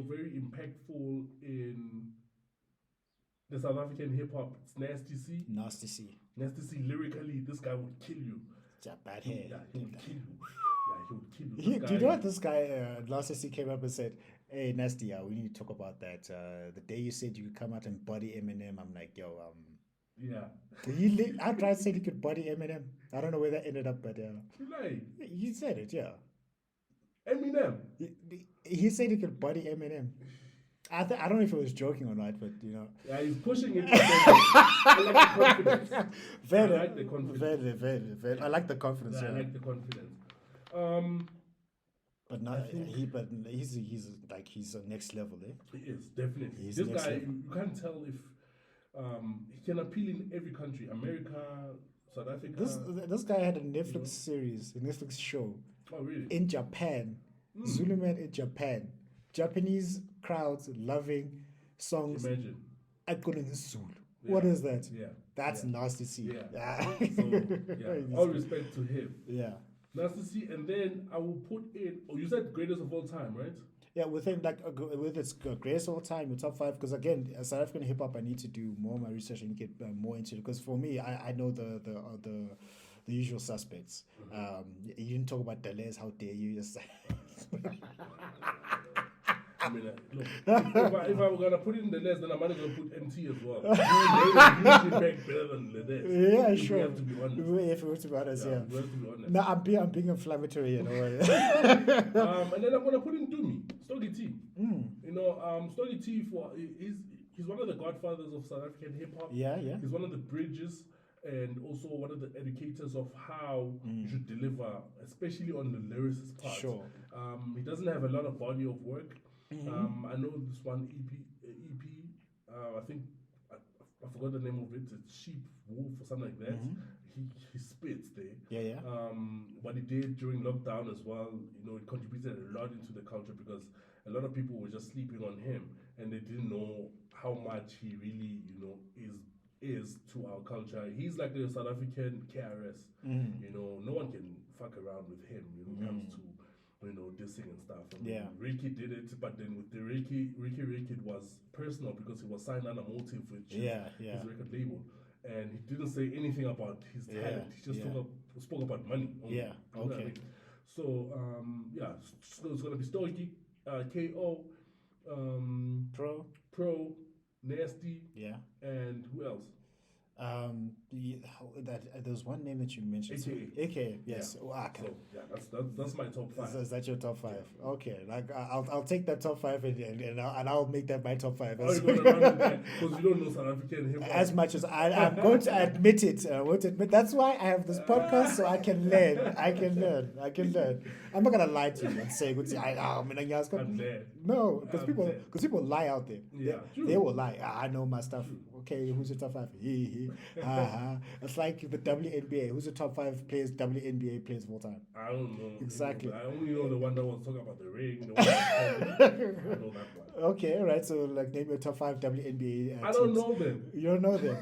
very impactful in the South African hip hop, it's Nasty C.
Nasty C.
Nasty C lyrically, this guy would kill you.
It's a bad hair.
Yeah, he would kill you. Yeah, he would kill you. This
Do you
guy-
know what this guy, Nasty C came up and said, hey, Nasty, we need to talk about that. The day you said you could come out and body Eminem, I'm like, yo,
Yeah.
he outright said he could body Eminem. I don't know where that ended up, but
You like
he said it, yeah.
Eminem.
He said he could body Eminem. I don't know if he was joking or not, but
Yeah, he's pushing it. I like the confidence.
very,
I like the confidence.
very. I like the confidence.
Yeah, I
Yeah.
like the confidence.
But not he's like he's a next level, eh?
He is definitely.
He's
This
next
guy,
level.
you can't tell if he can appeal in every country. America, South Africa.
This guy had a Netflix series, a Netflix show
Oh really?
in Japan. Zulu Man in Japan. Japanese crowds loving songs.
Imagine.
Akunin Zulu. What
Yeah.
is that?
Yeah.
That's
Yeah.
nasty to see.
Yeah. So yeah, all respect to him.
Yeah.
Nice to see. And then I will put in. Oh, you said greatest of all time, right?
Yeah, within like with its greatest all time, your top 5. Because again, South African hip hop, I need to do more of my research and get more into it. Because for me, I know the usual suspects. You didn't talk about Deleuze. How dare you? Just
I mean, look, if I were gonna put it in the list, then I might as well put MT as well. They usually back better than the list.
Yeah,
if
sure.
We have to be honest.
If we have to be honest, yeah.
We have to be honest.
No, I'm being inflammatory, you know.
And then I'm gonna put in Dumi, Stogie T. You know, Stogie T he's one of the godfathers of South African hip hop.
Yeah.
He's one of the bridges and also one of the educators of how you should deliver, especially on the lyricist part.
Sure.
He doesn't have a lot of body of work. I know this one EP. I think I forgot the name of it. It's Sheep Wolf or something like that. He spits there.
Yeah.
What he did during lockdown as well, you know, it contributed a lot into the culture because a lot of people were just sleeping on him and they didn't know how much he really, you know, is to our culture. He's like the South African KRS. You know, no one can fuck around with him when it comes to, you know, dissing and stuff. I mean, Ricky did it, but then with the Ricky, it was personal because he was signed under Motive, which is his record label. And he didn't say anything about his talent. He just spoke about money. Only.
Yeah,
You know what I mean? So, so it's going to be Stogie, KO, Pro, Nasty, and who else?
There's one name that you mentioned. AKA, yes.
Yeah.
Okay.
So that's my top 5.
Is that your top 5? Yeah. Okay, like I'll take that top 5 and I'll make that my top 5.
You're going to run with that because you don't know South African hip hop.
As much as I'm going to admit it, that's why I have this podcast so I can learn. I can learn. I'm not gonna lie to you and say, no, because people lie out there.
Yeah,
they will lie. I know my stuff. Okay, who's your top 5? It's like the WNBA. Who's the top 5 WNBA players of all time?
I don't know.
Exactly.
I only know the one that was talking about the ring. I know that one.
Okay, right. So, like, name your top 5 WNBA.
I don't know them.
You don't know them.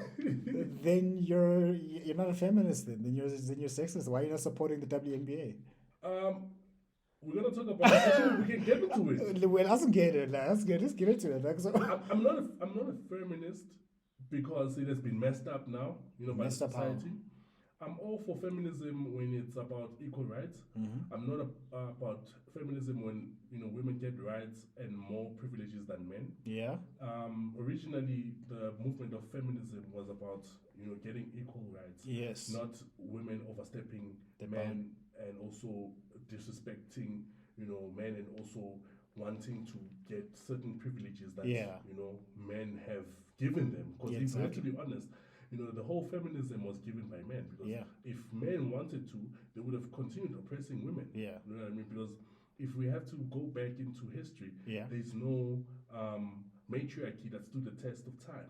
Then you're not a feminist. Then you're sexist. Why are you not supporting the WNBA?
We're gonna talk about it. We can get into it.
Well, let's get it. Let's get into it. Like, so.
I'm not a feminist because it has been messed up now. You know, by society. I'm all for feminism when it's about equal rights. I'm not about feminism when, you know, women get rights and more privileges than men.
Yeah.
Originally, the movement of feminism was about, you know, getting equal rights.
Yes.
Not women overstepping the men and also disrespecting, you know, men and also wanting to get certain privileges that, you know, men have given them. Because if we have to be honest, you know, the whole feminism was given by men because if men wanted to, they would have continued oppressing women.
Yeah.
You know what I mean? Because if we have to go back into history, there's no matriarchy that stood the test of time.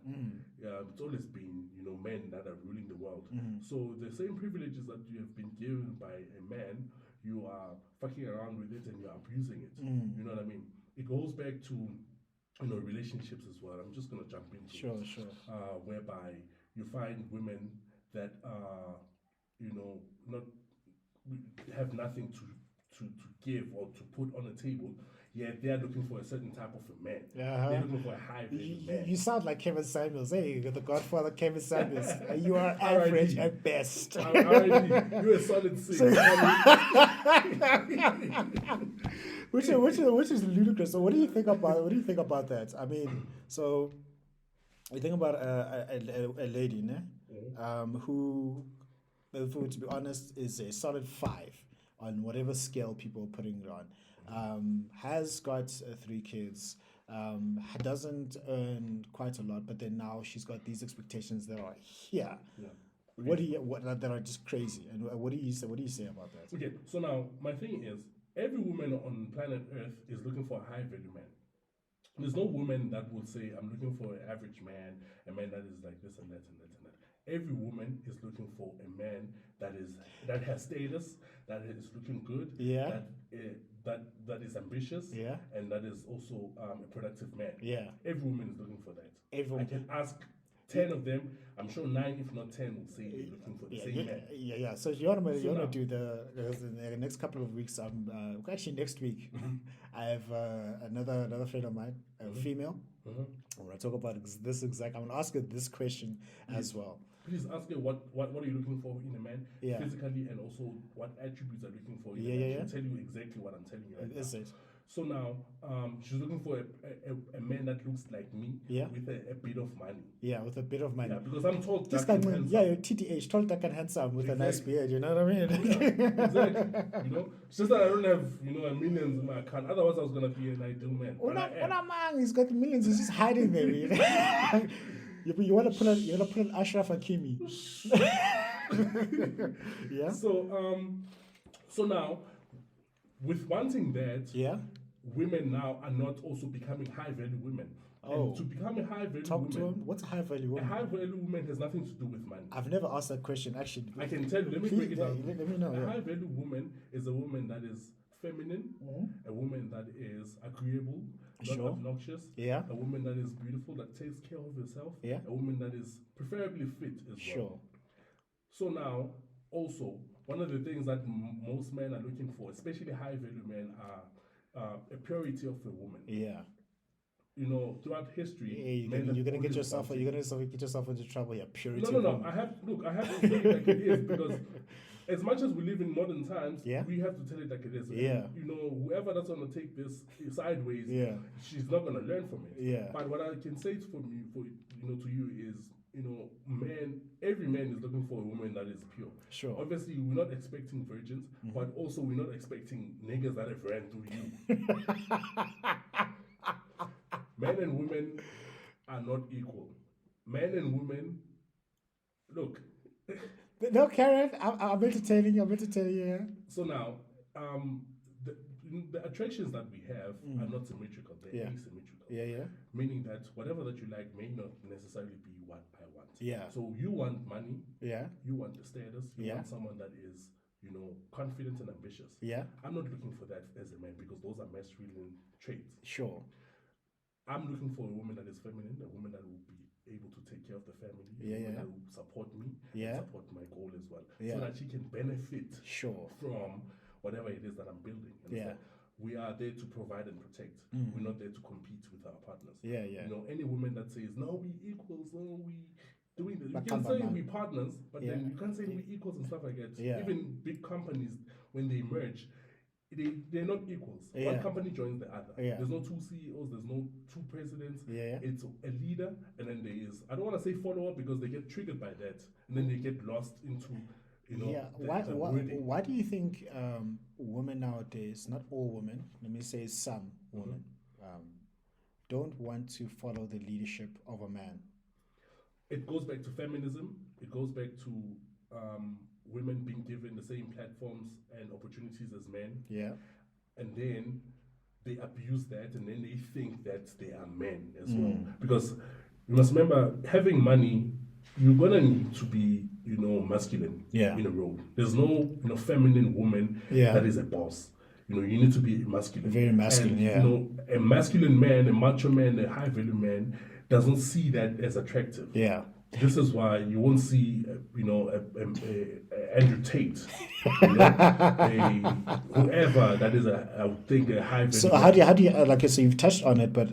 It's always been, you know, men that are ruling the world. So the same privileges that you have been given by a man, you are fucking around with it and you're abusing it. You know what I mean? It goes back to, you know, relationships as well. I'm just gonna jump into it.
Sure.
Whereby you find women that you know, not have nothing to give or to put on the table. Yet they're looking for a certain type of a man. They're looking for a high value man.
You sound like Kevin Samuels. Hey, you got the Godfather Kevin Samuels. You are average at best.
You're a solid 6.
which is ludicrous. So what do you think about that? I mean, so you think about a lady, who, to be honest, is a solid 5 on whatever scale people are putting it on. Has got 3 kids, doesn't earn quite a lot, but then now she's got these expectations that are here. What that are just crazy. And what do you say about that?
Okay, so now my thing is, every woman on planet Earth is looking for a high value man. There's no woman that will say, I'm looking for an average man, a man that is like this and that and that and that. Every woman is looking for a man that has status, that is looking good, that is ambitious, and that is also a productive man. Every woman is looking for that. I can ask 10 of them. I'm sure 9, if not 10, will say they're looking for the same man.
So you want to do the next couple of weeks? Actually next week, I have another friend of mine, a female. I'm gonna talk about this exact. I'm gonna ask her this question as well.
Please ask her what are you looking for in a man, physically, and also what attributes are you looking for in a man. She'll tell you exactly what I'm telling you right now. So now, she's looking for a man that looks like me
Yeah.
with a bit of money.
Yeah, with a bit of money.
Yeah, because I'm told
This
dark
guy,
and
yeah,
handsome.
you're TTH, tall, dark, and handsome with a nice
Exactly.
beard. You know what I mean?
Exactly. You know, it's just that I don't have, millions in my account. Otherwise, I was gonna be an ideal man. But I am.
Man, he's got millions. He's just hiding there. You want to put an Ashraf Hakimi. Yeah.
So now, with wanting that,
Yeah.
women now are not also becoming high value women.
Oh.
And to become a high value
Talk to
woman,
him. What's a high value
a
woman?
high value woman has nothing to do with money.
I've never asked that question actually.
I can tell you. Let me
Please,
break it
yeah,
down.
let me know.
A
Yeah.
high value woman is a woman that is feminine, a woman that is agreeable, not
Sure.
obnoxious,
Yeah.
a woman that is beautiful, that takes care of herself,
Yeah.
a woman that is preferably fit as well.
Sure.
So now, also, one of the things that most men are looking for, especially high value men, are a purity of a woman.
Yeah.
Throughout history,
Hey,
men
you're
have
gonna get
always
yourself
wanted-
get yourself into trouble here. Purity.
No.
of woman.
I have to say it like it is, because as much as we live in modern times,
Yeah.
we have to tell it like it is.
Yeah.
And, whoever that's gonna take this sideways,
Yeah.
she's not gonna learn from it.
Yeah.
But what I can say to you is, every man is looking for a woman that is pure.
Sure.
Obviously, we're not expecting virgins, but also we're not expecting niggas that have ran through you. Men and women are not equal. Men and women, look.
No, Karen, I'm entertaining. Yeah.
So now, the attractions that we have are not symmetrical; they're
Yeah.
asymmetrical.
Yeah.
Meaning that whatever that you like may not necessarily be what I want.
Yeah.
So you want money,
Yeah.
you want the status, you
Yeah.
want someone that is, confident and ambitious.
Yeah.
I'm not looking for that as a man because those are masculine traits.
Sure.
I'm looking for a woman that is feminine, a woman that will be able to take care of the family, a woman that will support me,
Yeah.
and support my goal as well,
Yeah.
so that she can benefit
Sure.
from whatever it is that I'm building.
Yeah.
We are there to provide and protect. We're not there to compete with our partners.
Yeah.
Any woman that says, no, we equals, no, we doing this. You
But
can
come
say
on,
we
man.
partners, but
Yeah.
then you can't say we equals and stuff like that.
Yeah.
Even big companies, when they merge, they're not equals.
Yeah.
One company joins the other.
Yeah.
There's no two CEOs, there's no two presidents.
Yeah.
It's a leader, and then there is, I don't want to say follower because they get triggered by that, and then they get lost into,
Yeah.
the wording.
Why do you think women nowadays, not all women, let me say some women, don't want to follow the leadership of a man?
It goes back to feminism. It goes back to women being given the same platforms and opportunities as men.
Yeah.
And then they abuse that, and then they think that they are men as well. Because you must remember, having money, you're gonna need to be, masculine
Yeah.
in a role. There's no, feminine woman
Yeah.
that is a boss. You need to be masculine.
Very masculine,
and,
yeah.
a masculine man, a macho man, a high value man doesn't see that as attractive.
Yeah.
This is why you won't see, a Andrew Tate, whoever that is, I would think a high value.
So how do you like I say, you've touched on it, but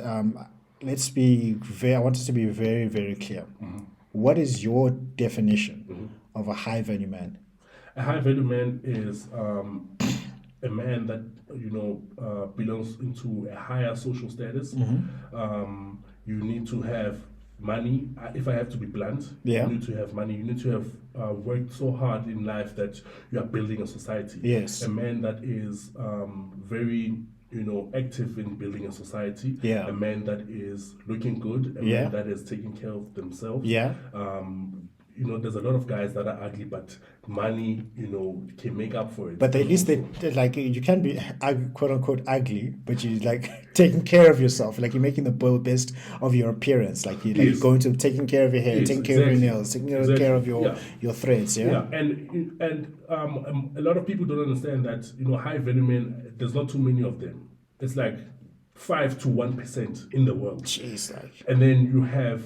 let's be I want us to be very, very clear. What is your definition of a high value man?
A high value man is a man that belongs into a higher social status. You need to have money. If I have to be blunt,
Yeah.
you need to have money. You need to have worked so hard in life that you are building a society.
Yes.
A man that is very active in building a society.
Yeah.
A man that is looking good. A
Yeah.
man that is taking care of themselves.
Yeah.
There's a lot of guys that are ugly, but money, can make up for it.
But at least they like, you can be quote unquote ugly, but you like taking care of yourself. Like you're making the best of your appearance. Like you're
Yes.
going to taking care of your hair,
Yes,
taking care of your
exactly.
nails, taking
Exactly.
care of your
Yeah.
your threads. Yeah.
Yeah, and a lot of people don't understand that high value men. There's not too many of them. It's like 5 to 1% in the world.
Jeez, like.
And then you have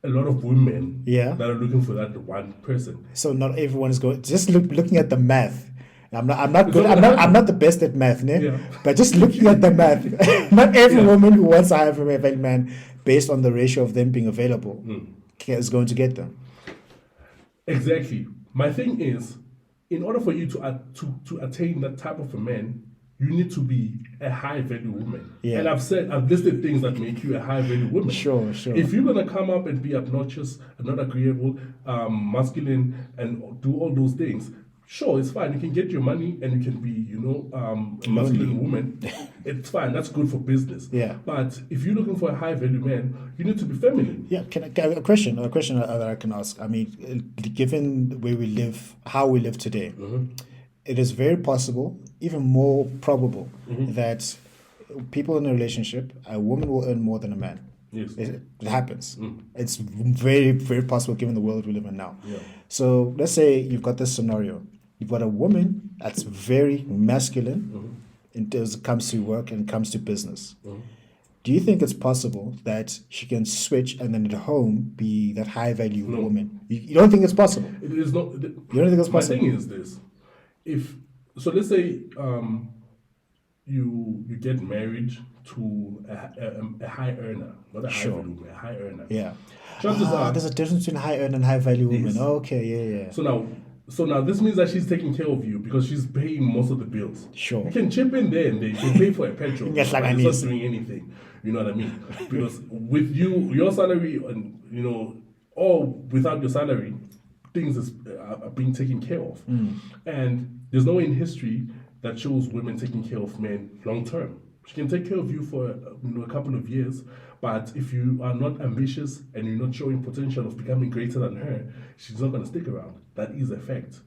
a lot of women
Yeah.
that are looking for that one person.
So not everyone is going. Just looking at the math. I'm not good. I'm not the best at math, ne?
Yeah.
But just looking at the math, not every
Yeah.
woman who wants a high value man, based on the ratio of them being available, is going to get them.
Exactly. My thing is, in order for you to attain that type of a man, you need to be a high value woman.
Yeah.
And I've listed things that make you a high value woman.
Sure.
If you're gonna come up and be obnoxious and not agreeable, masculine, and do all those things, sure, it's fine. You can get your money and you can be, a masculine woman. It's fine. That's good for business.
Yeah.
But if you're looking for a high value man, you need to be feminine.
Yeah, can a question that I can ask? I mean, given where we live, how we live today, it is very possible, even more probable, that people in a relationship, a woman will earn more than a man.
Yes.
It happens. It's very, very possible given the world we live in now.
Yeah.
So let's say you've got this scenario. You've got a woman that's very masculine in terms it comes to work and comes to business. Do you think it's possible that she can switch and then at home be that high value woman? You don't think it's possible?
It is not.
You don't think it's possible?
My thing is this: let's say you get married to a high earner, not a high value woman, a high earner.
Yeah.
Chances are
there's a difference between high earner and high value woman.
Yes.
Okay, yeah.
So now this means that she's taking care of you because she's paying most of the bills.
Sure.
You can chip in there and there. You can pay for a petrol.
Yes, like
but
I
it's
need.
not doing anything. You know what I mean? Because with your salary and or without your salary, things are being taken care of. And there's no way in history that shows women taking care of men long term. She can take care of you for a couple of years, but if you are not ambitious and you're not showing potential of becoming greater than her, she's not going to stick around. That is a fact.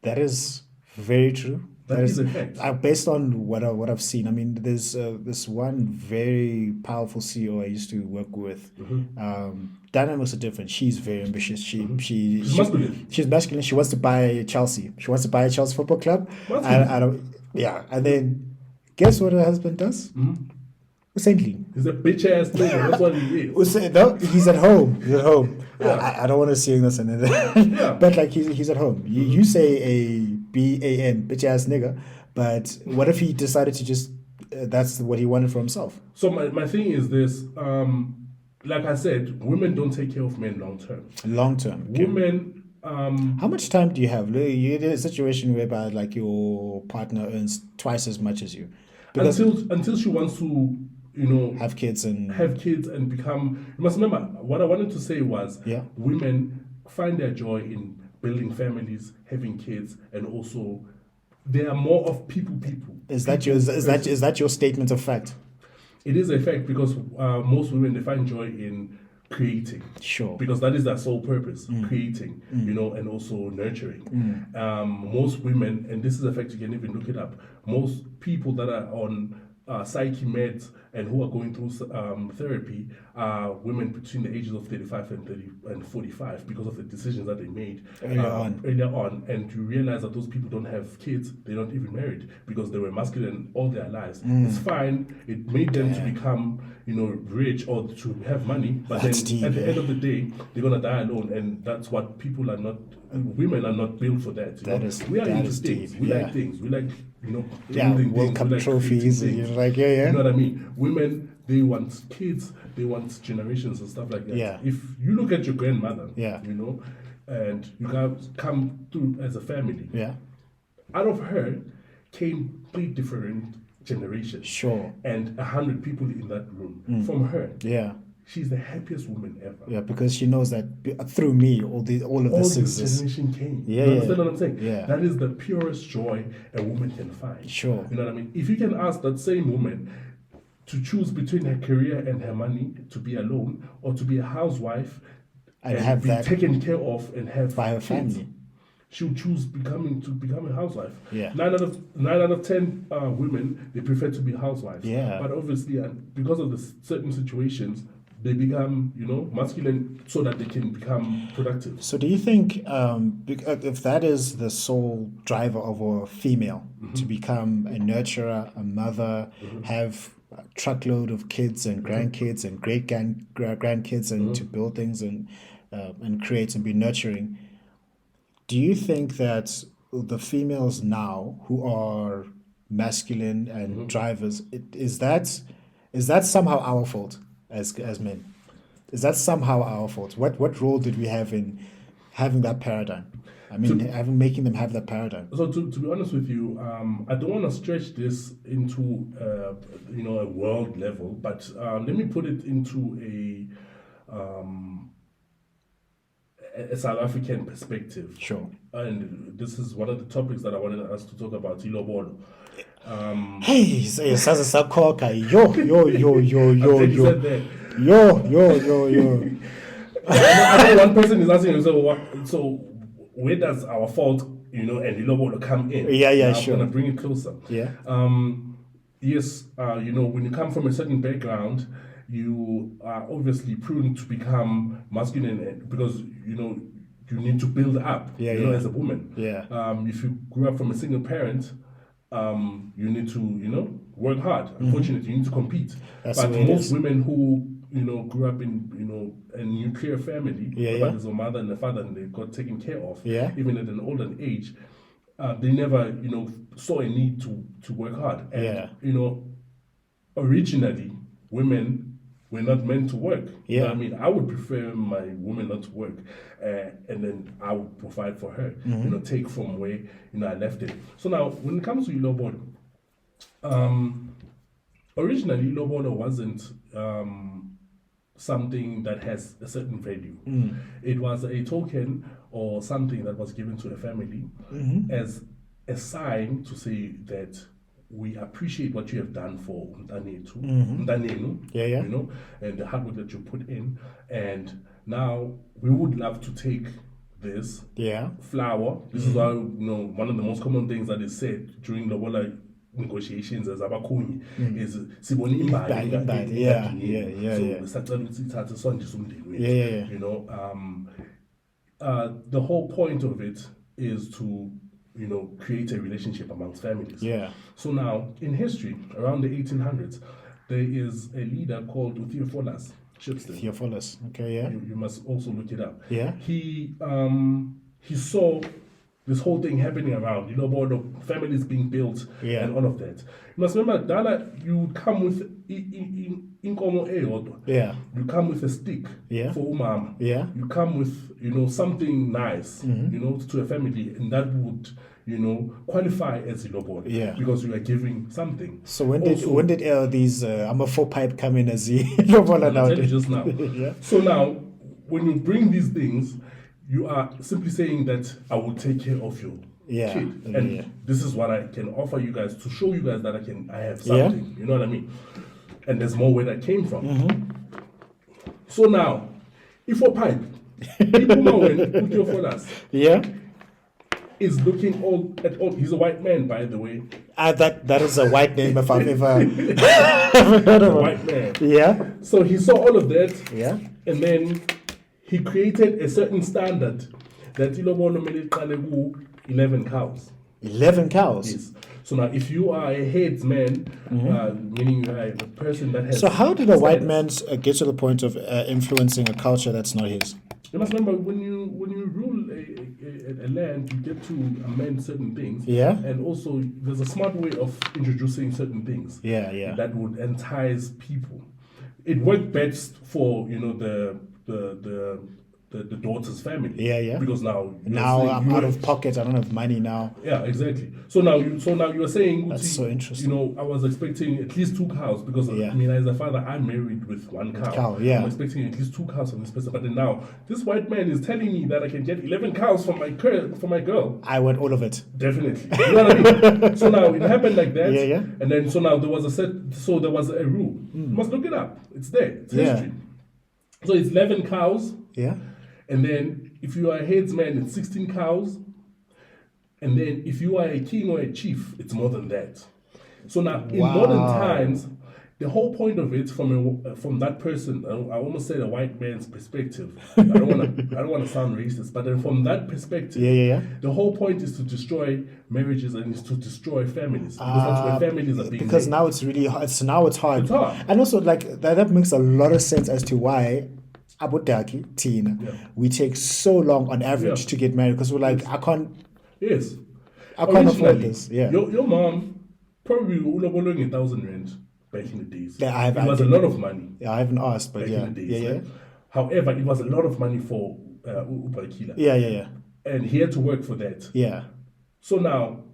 That is very true.
That is a fact.
Based on what I've seen, I mean, there's this one very powerful CEO I used to work with. Dynamics are different. She's very ambitious. She's
masculine.
She's masculine. She wants to buy Chelsea. She wants to buy a Chelsea football club. I don't. Yeah, and then guess what her husband does? Saintly.
He's a bitch ass nigga. That's what he is.
No, he's at home. He's at home.
Yeah.
I don't want to sing this and then, but like he's at home. You say a BAN bitch ass nigga, but what if he decided to just that's what he wanted for himself?
So my thing is this. Like I said, women don't take care of men long term.
Long term. Okay.
Women.
How much time do you have? You're in a situation whereby like your partner earns twice as much as you, because
until she wants to,
have kids and
become. You must remember what I wanted to say was, women find their joy in building families, having kids, and also they are more of people.
Is that your statement of fact?
It is a fact because most women, they find joy in creating.
Sure.
Because that is their sole purpose, creating, and also nurturing. Most women, and this is a fact, you can even look it up, most people that are on psyche meds and who are going through therapy are women between the ages of 35 and 45 because of the decisions that they made earlier on. And you realize that those people don't have kids, they're not even married because they were masculine all their lives. It's fine, it made them to become rich or to have money, but
That's
then
deep,
at the end of the day, they're gonna die alone, and that's what people are not. Women are not built for that. We are into things. We like things. We like
World Cup trophies. You're like
You know what I mean? Women, they want kids, they want generations and stuff like that.
Yeah.
If you look at your grandmother,
Yeah.
and you guys come through as a family,
Yeah.
out of her came 3 different generations.
Sure.
And 100 people in that room. From her.
Yeah.
She's the happiest woman ever.
Yeah, because she knows that through me, all of this exists.
Generation came.
Yeah,
You understand what I'm saying?
Yeah.
That is the purest joy a woman can find.
Sure.
You know what I mean? If you can ask that same woman to choose between her career and her money to be alone or to be a housewife
And have
be
that
taken care of and have
by her
kids,
family.
she'll choose become a housewife.
Yeah.
9 out of 10 women, they prefer to be housewives.
Yeah.
But obviously, because of the certain situations, they become, masculine so that they can become productive.
So do you think if that is the sole driver of a female to become a nurturer, a mother, have a truckload of kids and grandkids and great grandkids and to build things and create and be nurturing, do you think that the females now who are masculine and drivers, is that somehow our fault as men? Is that somehow our fault? What role did we have in having that paradigm? I mean, making them have that paradigm.
So to be honest with you, I don't want to stretch this into a world level, but let me put it into a South African perspective.
Sure.
And this is one of the topics that I wanted us to talk about, ilobolo.
Hey, says Sakoka. Yo.
Said that.
Yo.
I know one person is asking himself, so where does our fault, and ilobolo come in?
Yeah,
I'm
sure.
gonna bring it closer.
Yeah.
Yes, when you come from a certain background, you are obviously prone to become masculine because you need to build up. As a woman.
Yeah.
If you grew up from a single parent, you need to work hard. Unfortunately, you need to compete.
That's
but
the way it
most
is.
women who grew up in a nuclear family, but there's a mother and a father, and they got taken care of.
Yeah.
Even at an older age, they never saw a need to work hard. And originally women were not meant to work.
Yeah.
I mean, I would prefer my woman not to work, and then I would provide for her. Take from where I left it. So now, when it comes to ilobolo, originally ilobolo wasn't something that has a certain value. It was a token or something that was given to a family as a sign to say that we appreciate what you have done for Mtanenu, and the hard work that you put in, and now we would love to take this flower. This is why one of the most common things that is said during the lobola negotiations as abakhunyi is sibone imbali besacela ukuthi ithathe sondise umndeni wethu. The whole point of it is to create a relationship amongst families. So now, in history, around the 1800s, there is a leader called Theophilus Shipston.
Theophilus, okay, yeah.
You must also look it up.
Yeah.
He saw this whole thing happening around, all the families being built and all of that. You must remember, Dala, you come with inkomo eyodwa.
Yeah.
You come with a stick for umama.
Yeah.
You come with, something nice, to a family, and that would, qualify as ilobolo.
Yeah.
Because you are giving something.
So when did these I'm a four pipe come in as ilobolo now?
I'll tell you just now. So now, when you bring these things, you are simply saying that I will take care of your kid, and this is what I can offer you guys to show you guys that I have something. You know what I mean? And there's more where that came from. So now, if a pipe, is looking at all. He's a white man, by the way.
That is a white name if I've ever
heard of a white man.
Yeah.
So he saw all of that.
Yeah.
And then he created a certain standard that ilobolo mele iqale ku 11 cows.
11 cows?
Yes. So now, if you are a headsman, meaning you are a person that has...
So how did a white man get to the point of influencing a culture that's not his?
You must remember, when you rule a land, you get to amend certain things.
Yeah.
And also, there's a smart way of introducing certain things.
Yeah.
That would entice people. It worked best for, the daughter's family.
Yeah.
Because now
I'm out of pocket. I don't have money now.
Yeah, exactly. So now you are saying
that's so interesting.
I was expecting at least 2 cows because I mean, as a father, I'm married with 1 cow.
Yeah.
I'm expecting at least 2 cows from this person. But then now this white man is telling me that I can get 11 cows for my girl.
I want all of it.
Definitely. You know what I mean? So now it happened like that.
Yeah.
And then so now there was a rule. You must look it up. It's there. It's history. So it's 11 cows.
Yeah.
And then if you are a headsman, it's 16 cows. And then if you are a king or a chief, it's more than that. So now in modern times, the whole point of it from that person, I almost said a white man's perspective. I don't want to sound racist, but then from that perspective, the whole point is to destroy marriages and is to destroy families. Because that's where families are being
because
made.
now it's really hard. It's hard.
It's hard.
And also like that makes a lot of sense as to why Abodaki, Tina, we take so long on average to get married because we're like, I can't afford this. Yeah.
Your mom probably ulobolo 1,000 rand back in the days.
Yeah,
it was a lot of money.
Yeah, I haven't asked, but
back in the days,
yeah.
However, it was a lot of money for Ubakila.
Yeah.
and he had to work for that.
Yeah.
So now,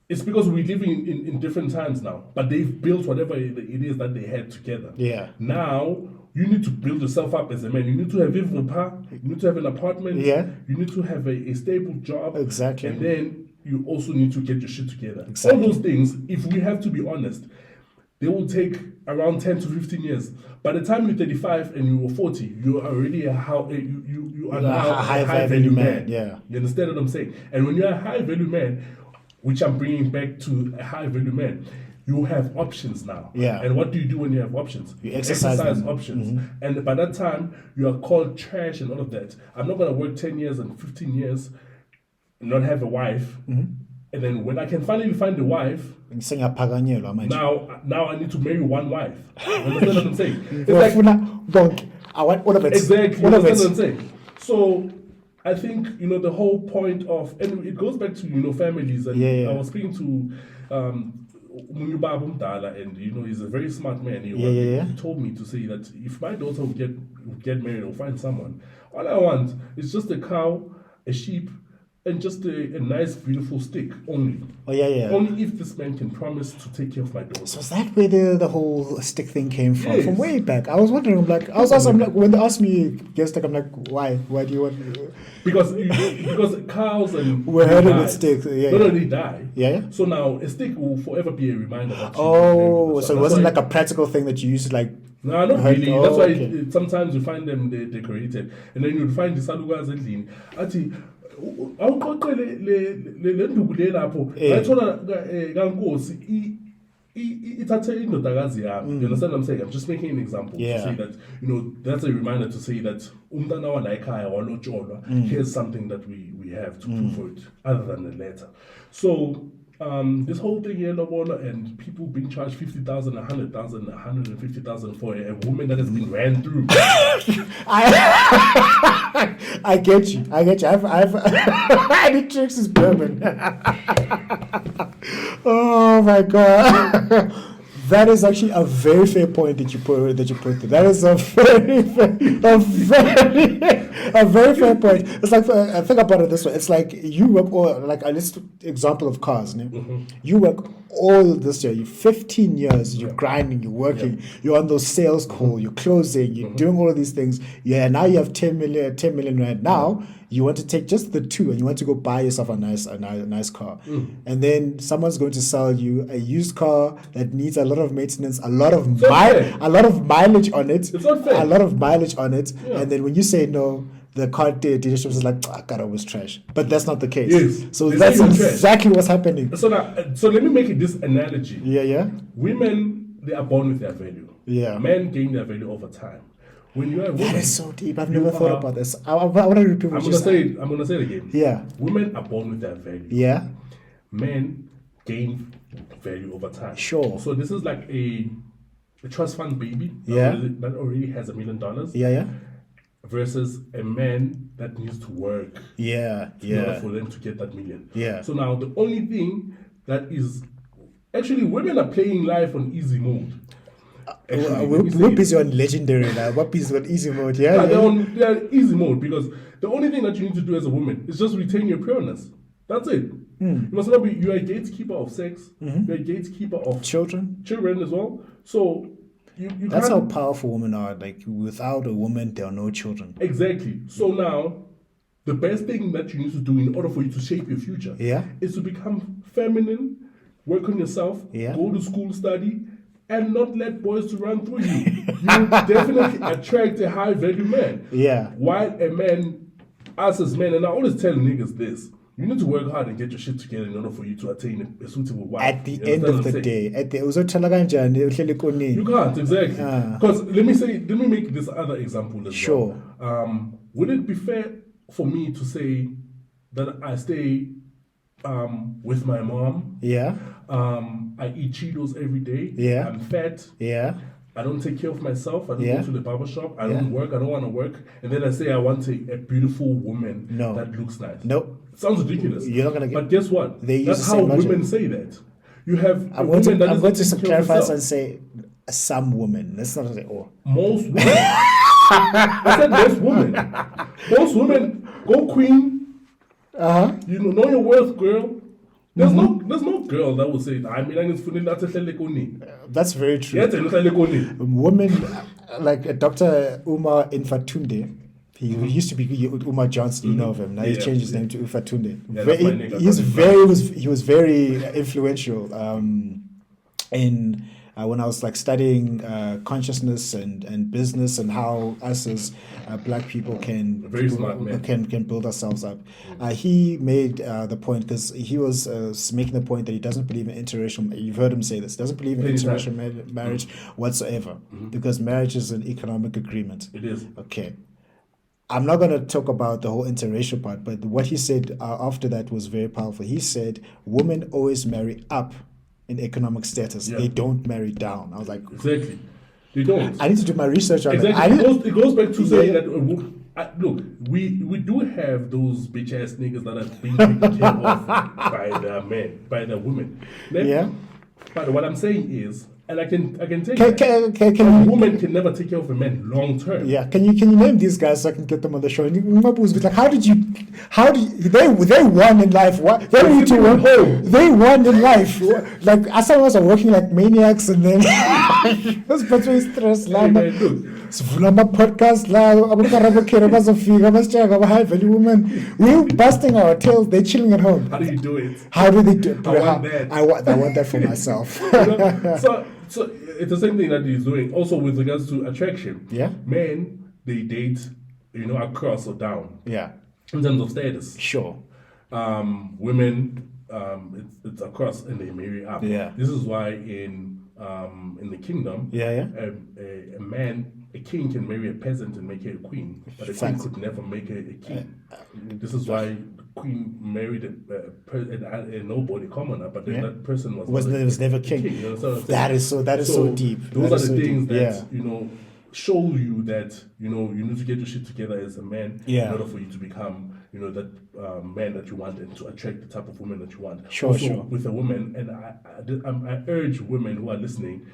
it's because we're living in different times now, but they've built whatever it is that they had together.
Yeah.
Now, you need to build yourself up as a man. You need to have you need to have an apartment.
Yeah.
You need to have a stable job.
Exactly.
And then you also need to get your shit together.
Exactly.
All those things, if we have to be honest, they will take around 10 to 15 years. By the time you're 35 and you were 40, you are already you are now a high value man.
Yeah.
You understand what I'm saying? And when you're a high value man, which I'm bringing back to a high value man, you have options now.
Yeah.
And what do you do when you have options?
You exercise them.
options. And by that time, you are called trash and all of that. I'm not going to work 10 years and 15 years and not have a wife. And then when I can finally find a wife, now I need to marry one wife. You understand what I'm saying? It's like,
I want all of it.
exactly.
All
You
of
understand
it.
what I'm saying? So I think, the whole point of, and it goes back to, families. And
Yeah.
I was speaking to Munyubaba Mdala, and he's a very smart man.
Yeah.
He told me to say that if my daughter would get married or find someone, all I want is just a cow, a sheep, and just a nice, beautiful stick only.
Oh, yeah.
Only if this man can promise to take care of my daughter.
So is that where the whole stick thing came from?
Yes.
From way back. I was wondering, I'm like, when they asked me, I'm like, why? Why do you want?
Because cows and
We're headed with sticks.
not only die.
Yeah.
So now a stick will forever be a reminder that.
Oh, so it wasn't like a practical thing that you used to like.
No, not really.
Oh,
That's why
okay.
sometimes you find them decorated, and then you find the salugas endlini. Athi awuqoqele le nduku le lapho ngayithola kaNkosi ithathe indodakazi yami. You understand what I'm saying? I'm just making an example to say that that's a reminder to say that umntana wala ekhaya walotsholwa. Here's something that we have to prove for it other than a letter. So this whole thing here, Lobola, and people being charged 50,000, 100,000, 150,000 for a woman that has been ran through.
I get you. I've any tricks is bourbon. Oh my god. That is actually a very fair point that you put there. That is a very fair point. It's like, think about it this way. It's like you work, or like a list example of cars. You work all this year. You 15 years. You're grinding. You're working. You're on those sales calls. You're closing. You're doing all of these things. Yeah. Now you have 10 million right now. You want to take just the 2 and you want to go buy yourself a nice car. And then someone's going to sell you a used car that needs a lot of maintenance, a lot of mileage on it.
It's not fair.
A lot of mileage on it.
Yeah.
And then when you say no, the car dealership is like, God, was trash. But that's not the case.
Yes.
So
They
that's
say you're
exactly what's happening.
So let me make it this analogy.
Yeah.
Women, they are born with their value.
Yeah.
Men gain their value over time. When you are a woman,
That is so deep. I've never thought about this. I want to repeat what you said.
I'm gonna say it again.
Yeah.
Women are born with their value.
Yeah.
Men gain value over time.
Sure.
So this is like a trust fund baby that already has $1 million.
Yeah.
Versus a man that needs to work
Yeah.
in order for them to get that million.
Yeah.
So now the only thing that is actually, women are playing life on easy mode.
We're busy on legendary now. We're busy on easy mode. Yeah.
They're on easy mode because the only thing that you need to do as a woman is just retain your pureness. That's it. You must not be. You're a gatekeeper of sex. You're a gatekeeper of
Children
as well. So you
That's how
can't,
powerful women are. Like, without a woman, there are no children.
exactly. So now, the best thing that you need to do in order for you to shape your future is to become feminine, work on yourself, go to school, study, and not let boys to run through you. You definitely attract a high value man.
Yeah.
While a man, us as men, and I always tell niggas this, you need to work hard and get your shit together in order for you to attain a suitable wife.
At the
You
end
understand
of
what
the
I'm
day,
saying? You can't, exactly. Because let me make this other example as well. Would it be fair for me to say that I stay with my mom?
Yeah.
I eat Cheetos every day.
Yeah.
I'm fat.
Yeah.
I don't take care of myself. I don't go to the barber shop. I don't work. I don't want to work. And then I say I want a beautiful woman that looks nice.
Nope.
Sounds ridiculous.
You're not gonna get.
But guess what?
They use
That's
the
how
same logic.
women say that. You have.
I'm going to clarify and say some women. Let's not say all.
Most women. I said most women. Most women go queen You know your worth, girl. There's no girl that will say, I mean, I'm going
That's very true. Women, like Dr. Umar Infatunde, he used to be Umar Johnson, you know of him. Now he's changed his name to Infatunde. He was very influential in when I was like studying consciousness and business and how us as black people can build ourselves up. He made the point, because he was making the point that he doesn't believe in interracial. You've heard him say this. Doesn't believe in interracial marriage whatsoever, because marriage is an economic agreement.
It is.
Okay. I'm not going to talk about the whole interracial part, but what he said after that was very powerful. He said women always marry up in economic status. They don't marry down. I was like,
exactly. They don't.
I need to do my research on
it. It goes back to saying that look, we do have those bitch ass niggas that are being taken care of by the men, by the women.
Yeah.
But what I'm saying is, and I can take a woman can never take care of a man long term.
Yeah, can you name these guys so I can get them on the show? Like, how did they won in life? What they need to win? Oh, they won in life. Like as some of us are working like maniacs, and then that's between stress. Sivulama podcast Karabo Kerry bazofika high value women. We're busting our tails. They're chilling at home.
How do you do it?
How do they do it?
I
want that for myself.
So it's the same thing that he's doing. Also with regards to attraction.
Yeah.
Men, they date, across or down.
Yeah.
In terms of status.
Sure.
Women, it's across and they marry up.
Yeah.
This is why in the kingdom, a king can marry a peasant and make her a queen, but a queen could never make her a king. This is why the queen married a nobody commoner, but then that person was
never king. That is so deep.
Those are the things that show you that you need to get your shit together as a man in order for you to become that man that you want and to attract the type of woman that you want.
Sure.
With a woman, and I urge women who are listening,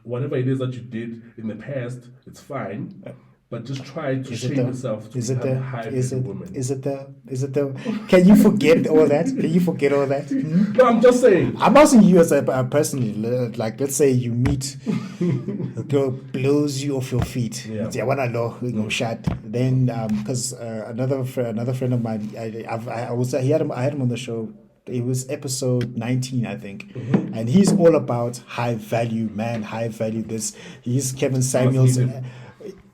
whatever it is that you did in the past, it's fine. But just try to shape yourself to become a high-value woman.
Is it the? Can you forget all that? Can you forget all that?
No, I'm just saying.
I'm asking you as a personally, like let's say you meet a girl blows you off your feet. Yeah, I wanna know you shot. Then because another friend of mine, I had him on the show. It was episode 19, I think, and he's all about high value man, high value this. He's Kevin Samuels.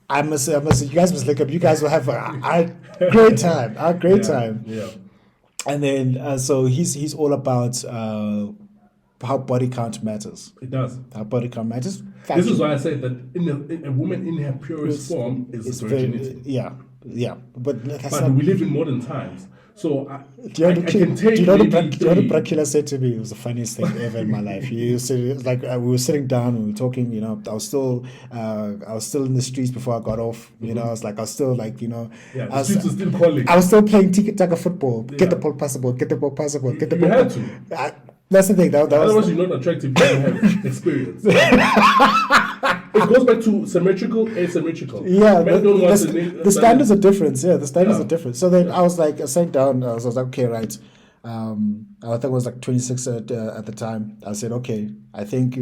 I must. You guys must look up. You guys will have a great time. A great time.
Yeah.
And then, so he's all about how body count matters.
It does.
How body count matters.
This is why I said that in a woman in her purest form is virginity.
But
we live in modern times. So
do you know what Brakila said to me? It was the funniest thing ever in my life. He said, like we were sitting down and we were talking. I was still in the streets before I got off. I was still like
the streets were still calling.
I was still playing tiki-taka football. Get the ball passable. Get the ball passable. Get the ball.
You had to.
That's the thing.
Otherwise, you're not attractive. You don't have experience. It goes back to symmetrical, asymmetrical.
Yeah, the standards are different. Yeah, the standards are different. So then I was like, I sat down. I was like, okay, right. I think I was like 26 at the time. I said, okay, I think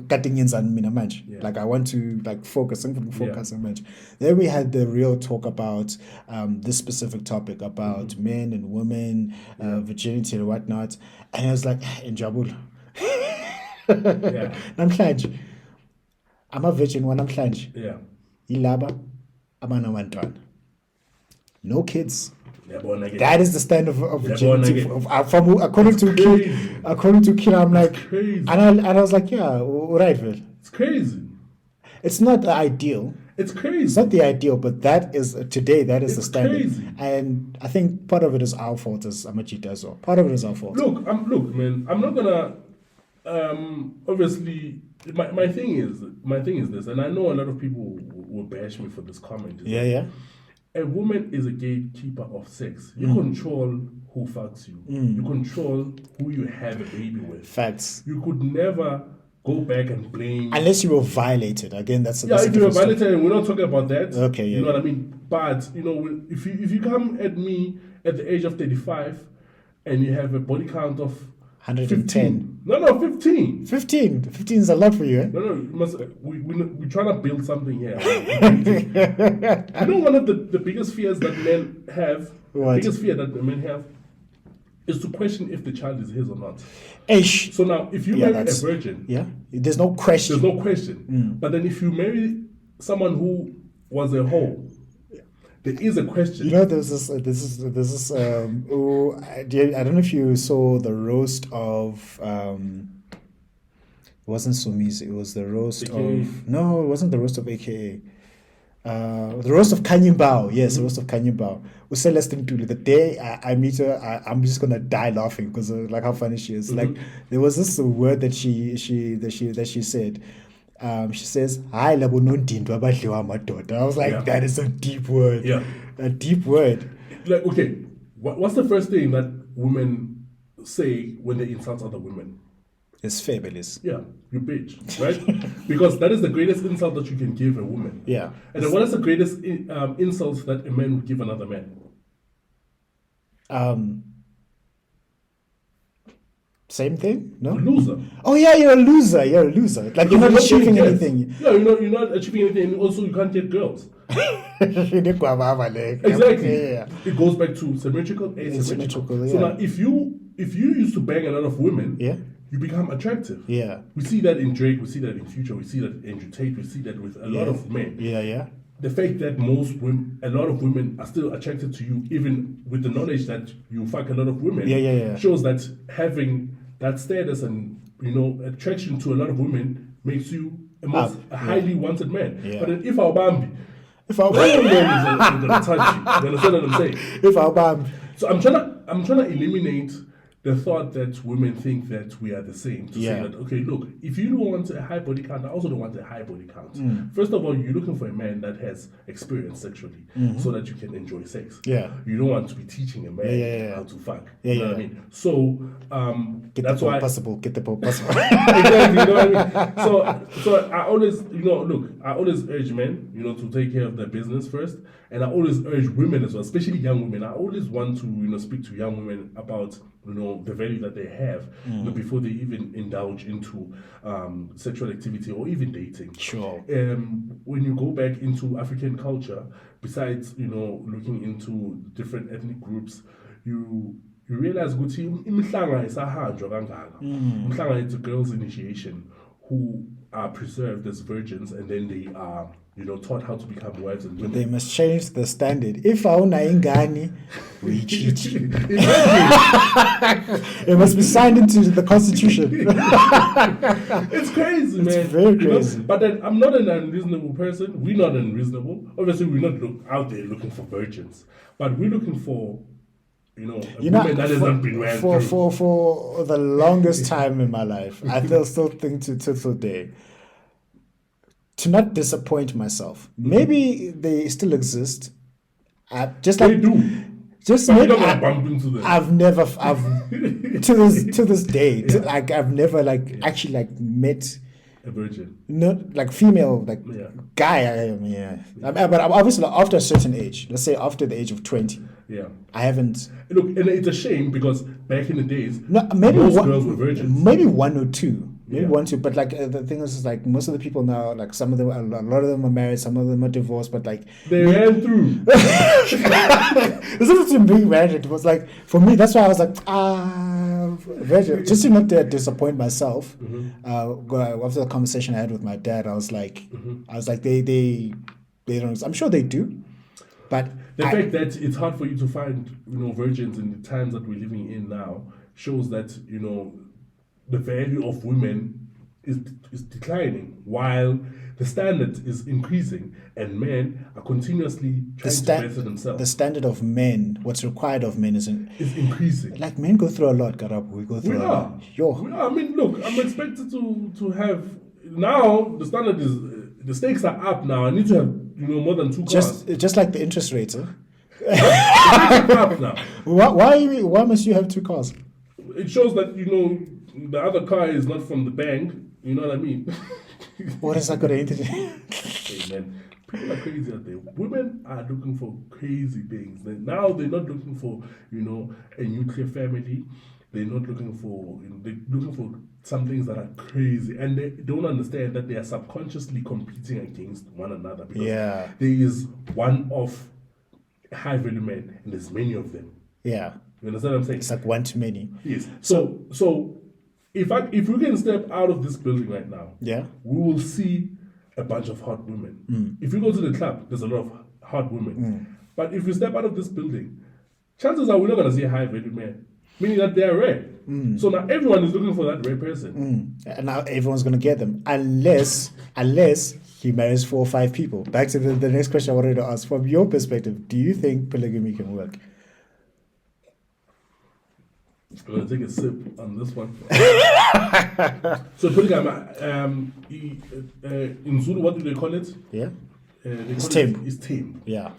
cutting ins and minimage. Like I want to like focus and much. Then we had the real talk about this specific topic about men and women, virginity and whatnot. And I was like, Njabul. Namhlanje. I'm a virgin when I'm namhlanje.
Yeah.
Ilaba, abantwana. No kids. That is the standard of virginity. According to Kira, I'm like, and I was like, yeah, right, Phil.
It's crazy.
It's not the ideal.
It's crazy.
It's not the ideal, but that is today. That is the standard.
Crazy.
And I think part of it is our fault as Amachita as well. Part of it is our fault.
Look, man. I'm not gonna. Obviously, my thing is this, and I know a lot of people will bash me for this comment.
Yeah.
A woman is a gatekeeper of sex. You control who fucks you. You control who you have a baby with.
Facts.
You could never go back and blame.
Unless you were violated. Again, that's
if you were violated, and we're not talking about that.
Okay, yeah.
You know what I mean? But, if you come at me at the age of 35 and you have a body count of
110.
15. No, 15.
15. 15 is a lot for you, eh?
No, we're trying to build something here. You know, one of the biggest fears that men have,
What?
the biggest fear that the men have is to question if the child is his or not.
Ish.
So now, if you
Yeah,
marry a
that's-
virgin,
Yeah, there's no question.
there's no question. But then if you marry someone who was a hoe, there is a question.
You know, there's this. I don't know if you saw the roast of. It wasn't Sumis. It was the roast
AKA.
of. No, it wasn't the roast of AKA. The roast of Kanyibao. Yes, the roast of Kanyibao. Celestine Tuli. The day I meet her, I'm just gonna die laughing because like how funny she is. Like there was this word that she said. She says, "Hi, labo nondinto abadliwa amadoda." I was like,
Yeah.
that is a deep word.
Yeah.
A deep word.
Like, okay, what's the first thing that women say when they insult other women?
It's fabulous.
Yeah, you bitch, right? Because that is the greatest insult that you can give a woman.
Yeah.
And then what is the greatest insult that a man would give another man?
Same thing? No?
Loser.
Oh yeah, you're a loser. You're a loser. Like you're not
Because
achieving
getting
anything.
girls. Yeah, you're not achieving anything, and also you can't get girls. Exactly.
Yeah.
It goes back to symmetrical, asymmetrical.
Asymmetrical,
So
yeah.
now, if you used to bang a lot of women,
Yeah.
you become attractive.
Yeah.
We see that in Drake. We see that in Future. We see that in Andrew Tate. We see that with a lot of men.
Yeah, yeah.
The fact that a lot of women are still attracted to you, even with the knowledge that you fuck a lot of women,
Yeah.
shows that having that status and attraction to a lot of women makes you a highly wanted man.
Yeah.
But then if our Bambi,
If I
no man is gonna touch you. You understand what I'm saying?
if I
So I'm trying to eliminate the thought that women think that we are the same. To
Yeah.
say that, okay, look, if you don't want a high body count, I also don't want a high body count. First of all, you're looking for a man that has experience sexually so that you can enjoy sex.
Yeah.
You don't want to be teaching a man
Yeah.
how to fuck.
Yeah,
You know what I
yeah.
mean? So
get
that's
the ball
why
possible. Get the ball possible.
exactly, you know what I mean? So I always, I always urge men, to take care of their business first, and I always urge women as well, especially young women. I always want to, speak to young women about, the value that they have before they even indulge into sexual activity or even dating.
Sure.
When you go back into African culture, besides, looking into different ethnic groups, you realize ukuthi imihlanga isahanjwa kangaka. Imihlanga it's a girls' initiation who are preserved as virgins and then they are, taught how to become wives and women.
They must change the standard. If auna ingani, we cheat. It must be signed into the constitution.
It's crazy, man.
It's very crazy.
But then I'm not an unreasonable person. We're not unreasonable. Obviously, we're not out there looking for virgins, but we're looking for, a woman that has not been went through.
For the longest time in my life, I still think to today, to not disappoint myself. Maybe they still exist.
They do.
Just
But
maybe
you're not gonna bump into them.
I've to this day, I've never actually met
A virgin.
not female
Yeah.
guy. But obviously after a certain age, let's say after the age of 20,
Yeah.
I haven't.
Look, and it's a shame because back in the days,
No, maybe
most
one,
girls were virgins.
Maybe one or two. Maybe
Yeah.
one, two. But the thing is most of the people now, some of them, a lot of them are married, some of them are divorced. But
They ran through.
it's not to being married. It was for me. That's why I was virgin, just to not disappoint myself. After the conversation I had with my dad, I was like, they don't. I'm sure they do, but
The fact that it's hard for you to find, virgins in the times that we're living in now shows that, the value of women is declining while the standard is increasing and men are continuously trying to better themselves.
the standard of men, what's required of men is
increasing.
men go through a lot, Karabo. We go through
We
a
are.
lot. Yo.
We are. I mean, look, I'm expected to have, now the standard is, the stakes are up now. I need to have, more than 2 cars.
Just like the interest rates, huh?
The stakes are up now.
Why must you have 2 cars?
It shows that, the other car is not from the bank. You know what I mean?
What is that got anything?
Hey man, people are crazy out there. Women are looking for crazy things. Now they're not looking for, a nuclear family. They're not looking for, they're looking for some things that are crazy. And they don't understand that they are subconsciously competing against one another. Because
Yeah.
there is one of high value men and there's many of them.
Yeah.
You understand what I'm saying?
It's like one too many.
Yes. So if we can step out of this building right now,
Yeah.
we will see a bunch of hot women. If you go to the club, there's a lot of hot women. But if we step out of this building, chances are we're not going to see a high value man, meaning that they are rare. So now everyone is looking for that rare person.
And now everyone's going to get them unless he marries 4 or 5 people. Back to the next question I wanted to ask. From your perspective, do you think polygamy can work?
I'm going to take a sip on this one. So polygamy, in Zulu, what do they call it?
Yeah.
It's
tembu.
It's tembu.
Yeah.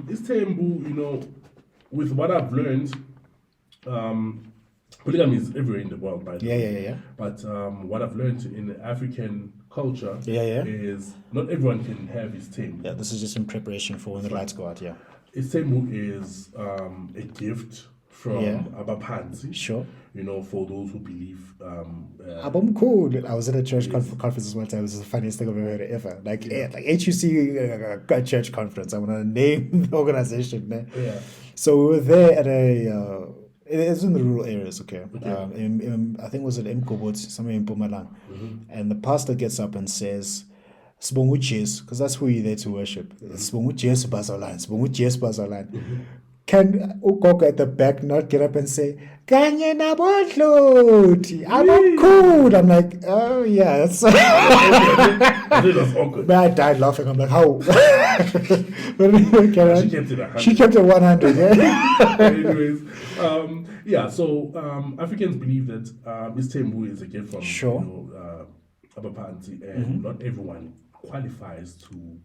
It's tembu, with what I've learned, polygamy is everywhere in the world, by the way.
Yeah.
But what I've learned in the African culture
Yeah.
is not everyone can have his tembu.
Yeah, this is just in preparation for when the lights go out, yeah.
His tembu is a gift from Abapansi.
Sure.
For those who believe.
Cool. I was at a church conference one time. It was the funniest thing I've ever heard ever. Like HUC a church conference. I want to name the organization.
Yeah.
So we were there at it's in the rural areas, okay. I think it was at Mkobot, somewhere in Pumalang. And the pastor gets up and says, Sibongu Jesu, because that's who you're there to worship. Sibongu Jesu Bazalan, Sibongu Jesu Bazalan. Can Ukoko at the back not get up and say, Kanye Nabodloti, I'm cool. I'm like, oh yeah, that's
That's awkward.
But I died laughing. I'm like, how?
She kept it 100.
She kept it 100, yeah.
Anyways, so Africans believe that this tembu is a gift from Abapansi, and not everyone qualifies
to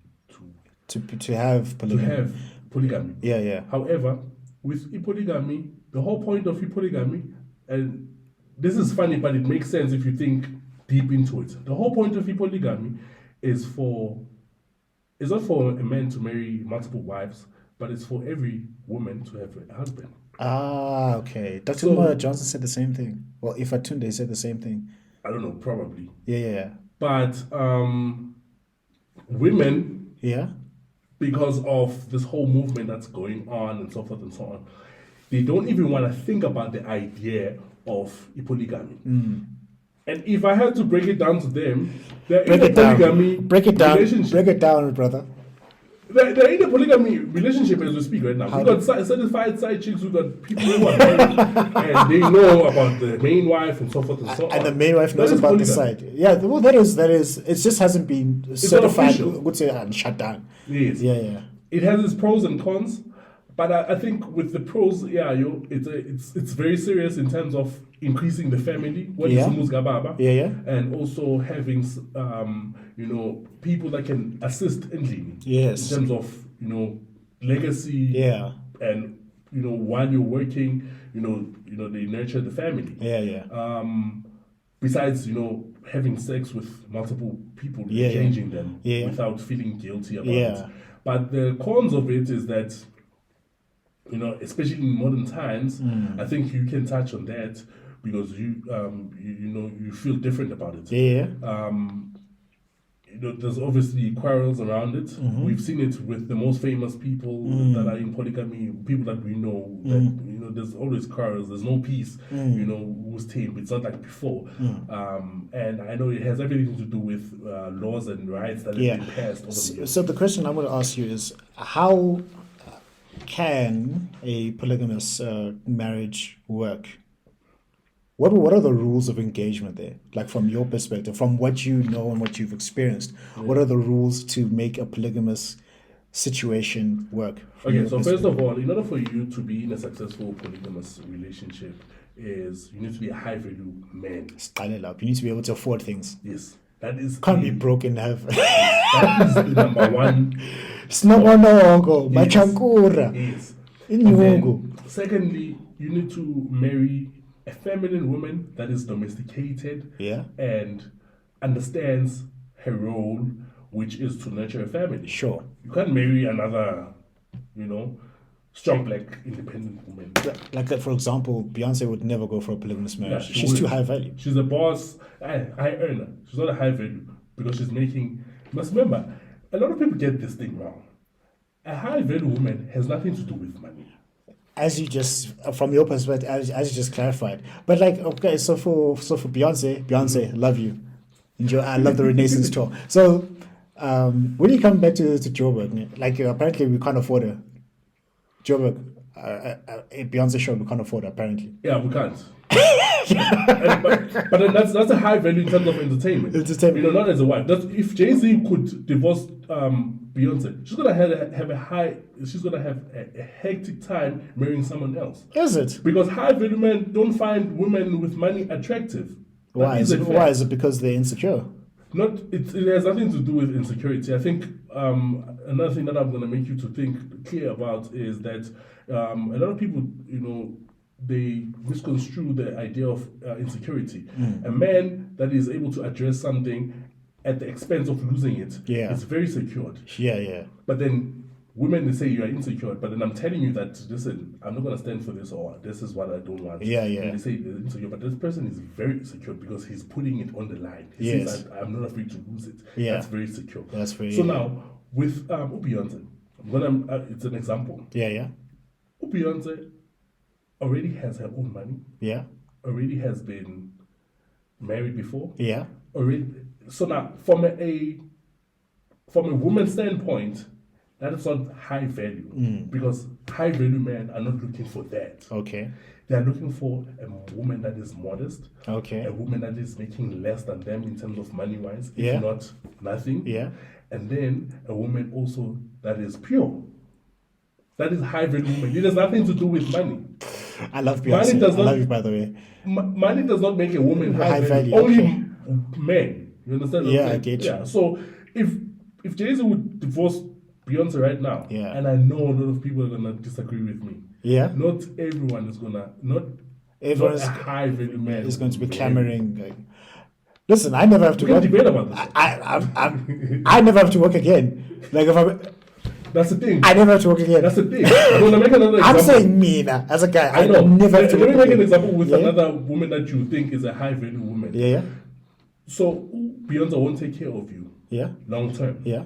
have polygamy.
Polygamy.
Yeah.
However, with polygamy, the whole point of polygamy, and this is funny, but it makes sense if you think deep into it. The whole point of polygamy is not for a man to marry multiple wives, but it's for every woman to have a husband.
Ah, okay. Dr. Moore Johnson said the same thing. Well, if Atunde said the same thing.
I don't know, probably.
Yeah.
But women, because of this whole movement that's going on and so forth and so on, they don't even want to think about the idea of polygamy. And if I had to break it down to them, they're in a polygamy relationship.
Break it down, brother.
They're in a polygamy relationship as we speak right now. We've got certified side chicks, we've got people who are married, and they know about the main wife and so forth and so on.
And the main wife knows about the side. Yeah, well, that is. It just hasn't been certified. Good say and shut down.
Yes.
Yeah.
It has its pros and cons, but I think with the pros, it's very serious in terms of increasing the family. And also having people that can assist in living.
Yes.
In terms of legacy.
Yeah.
And while you're working, they nurture the family.
Yeah.
Besides, having sex with multiple people, changing them without feeling guilty about it. But the cons of it is that, especially in modern times, I think you can touch on that because you feel different about it.
Yeah.
There's obviously quarrels around it. We've seen it with the most famous people that are in polygamy, people that we know. That, there's always quarrels. There's no peace. Who's tame. It's not like before. And I know it has everything to do with laws and rights that have been passed over the years.
So the question I'm going to ask you is, how can a polygamous marriage work? What are the rules of engagement there? Like from your perspective, from what you know and what you've experienced, what are the rules to make a polygamous situation work?
Okay, so first of all, in order for you to be in a successful polygamous relationship, you need to be a high value man.
You need to be able to afford things.
Yes. That is
can't be broke and have
that is the number one.
Snobonongo, machankura.
Yes. Secondly, you need to marry a feminine woman that is domesticated and understands her role which is to nurture a family.
Sure.
You can't marry another, strong black independent woman.
Like that, for example, Beyonce would never go for a polygamous marriage.
she
She's too
wouldn't.
high value.
She's a boss, high earner. She's not a high value because she's making. You must remember, a lot of people get this thing wrong. A high value woman has nothing to do with money.
As you just, from your perspective, as you just clarified. But like, okay, so for Beyonce, love you. Enjoy. I love the Renaissance tour. So when you come back to Joburg, like apparently we can't afford her. Joburg, a Beyonce show we can't afford her, apparently.
Yeah, we can't. but then that's a high value in terms of entertainment. Not as a wife. If Jay-Z could divorce Beyonce, she's gonna have a hectic time marrying someone else.
Is it?
Because high value men don't find women with money attractive.
Why is it because they're insecure?
It has nothing to do with insecurity. I think another thing that I'm going to make you to think clear about is that a lot of people, they misconstrue the idea of insecurity. A man that is able to address something at the expense of losing it is very secured.
Yeah.
But then women, they say you are insecure, but then I'm telling you that, listen, I'm not going to stand for this, or this is what I don't want.
Yeah.
And they say they're insecure, but this person is very insecure because he's putting it on the line. He says, I'm not afraid to lose it.
Yeah.
That's very secure.
That's very.
So now, with Beyonce, it's an example.
Yeah.
Beyonce already has her own money.
Yeah.
Already has been married before.
Yeah.
Already. So now, from a woman's standpoint, that is not high value because high value men are not looking for that.
Okay.
They are looking for a woman that is modest.
Okay.
A woman that is making less than them in terms of money wise,
Yeah.
if not nothing.
Yeah.
And then a woman also that is pure. That is high value woman. It has nothing to do with money.
I love Beyonce. I love you, by the way.
Money does not make a woman high value.
Okay.
Only men. You understand? What I'm saying?
I get you.
Yeah. So if Jay-Z would divorce Beyonce right now, and I know a lot of people are gonna disagree with me.
Yeah.
Not everyone is gonna
Everyone
not a high value man
is going to be clamoring. Like, listen, I never have to work.
Debate about this.
I never have to work again. Like
that's the thing.
I never have to work again.
That's the thing. I'm gonna make another example.
I'm saying me now, as a guy.
I know.
Never have to
Let
work
me make
again.
an example with another woman that you think is a high value woman.
Yeah.
So Beyonce won't take care of you.
Yeah.
Long term.
Yeah.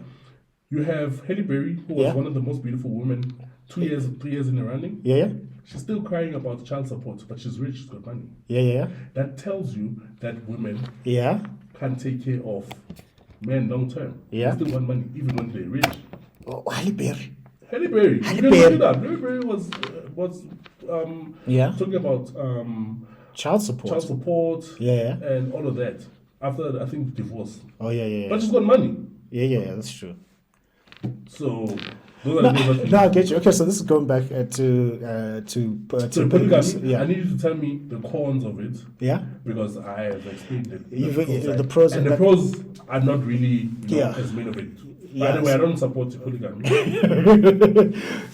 You have Halle Berry, who was one of the most beautiful women, 3 years in the running.
Yeah.
She's still crying about child support, but she's rich, she's got money.
Yeah.
That tells you that women can't take care of men long term.
Yeah.
They still want money, even when they're rich.
Oh, Halle Berry.
Halle Berry.
Halle
You can
Berry.
look it up. Halle Berry was talking about
child support.
Child support.
Yeah.
And all of that. After, I think, divorce.
Oh, yeah.
But she's got money.
Yeah, that's true.
So, those are the things.
No, I get you. Okay, so this is going back to
polygamy.
Yeah.
I need you to tell me the cons of it.
Yeah.
Because I have explained it.
The pros
and the pros are not really as many of it. By the way, I don't support polygamy.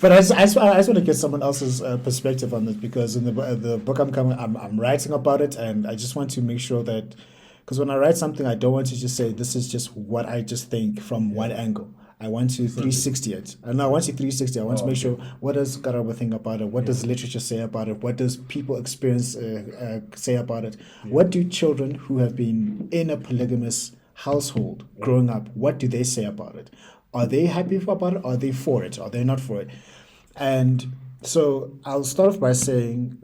But I just want to get someone else's perspective on this, because in the book I'm writing about it, and I just want to make sure that, because when I write something, I don't want to just say this is just what I just think from one angle. I want to 360 it. And I want to 360. I want to make sure, what does Karabo think about it? What does literature say about it? What does people experience say about it? What do children who have been in a polygamous household growing up, what do they say about it? Are they happy about it? Are they for it? Are they not for it? And so I'll start off by saying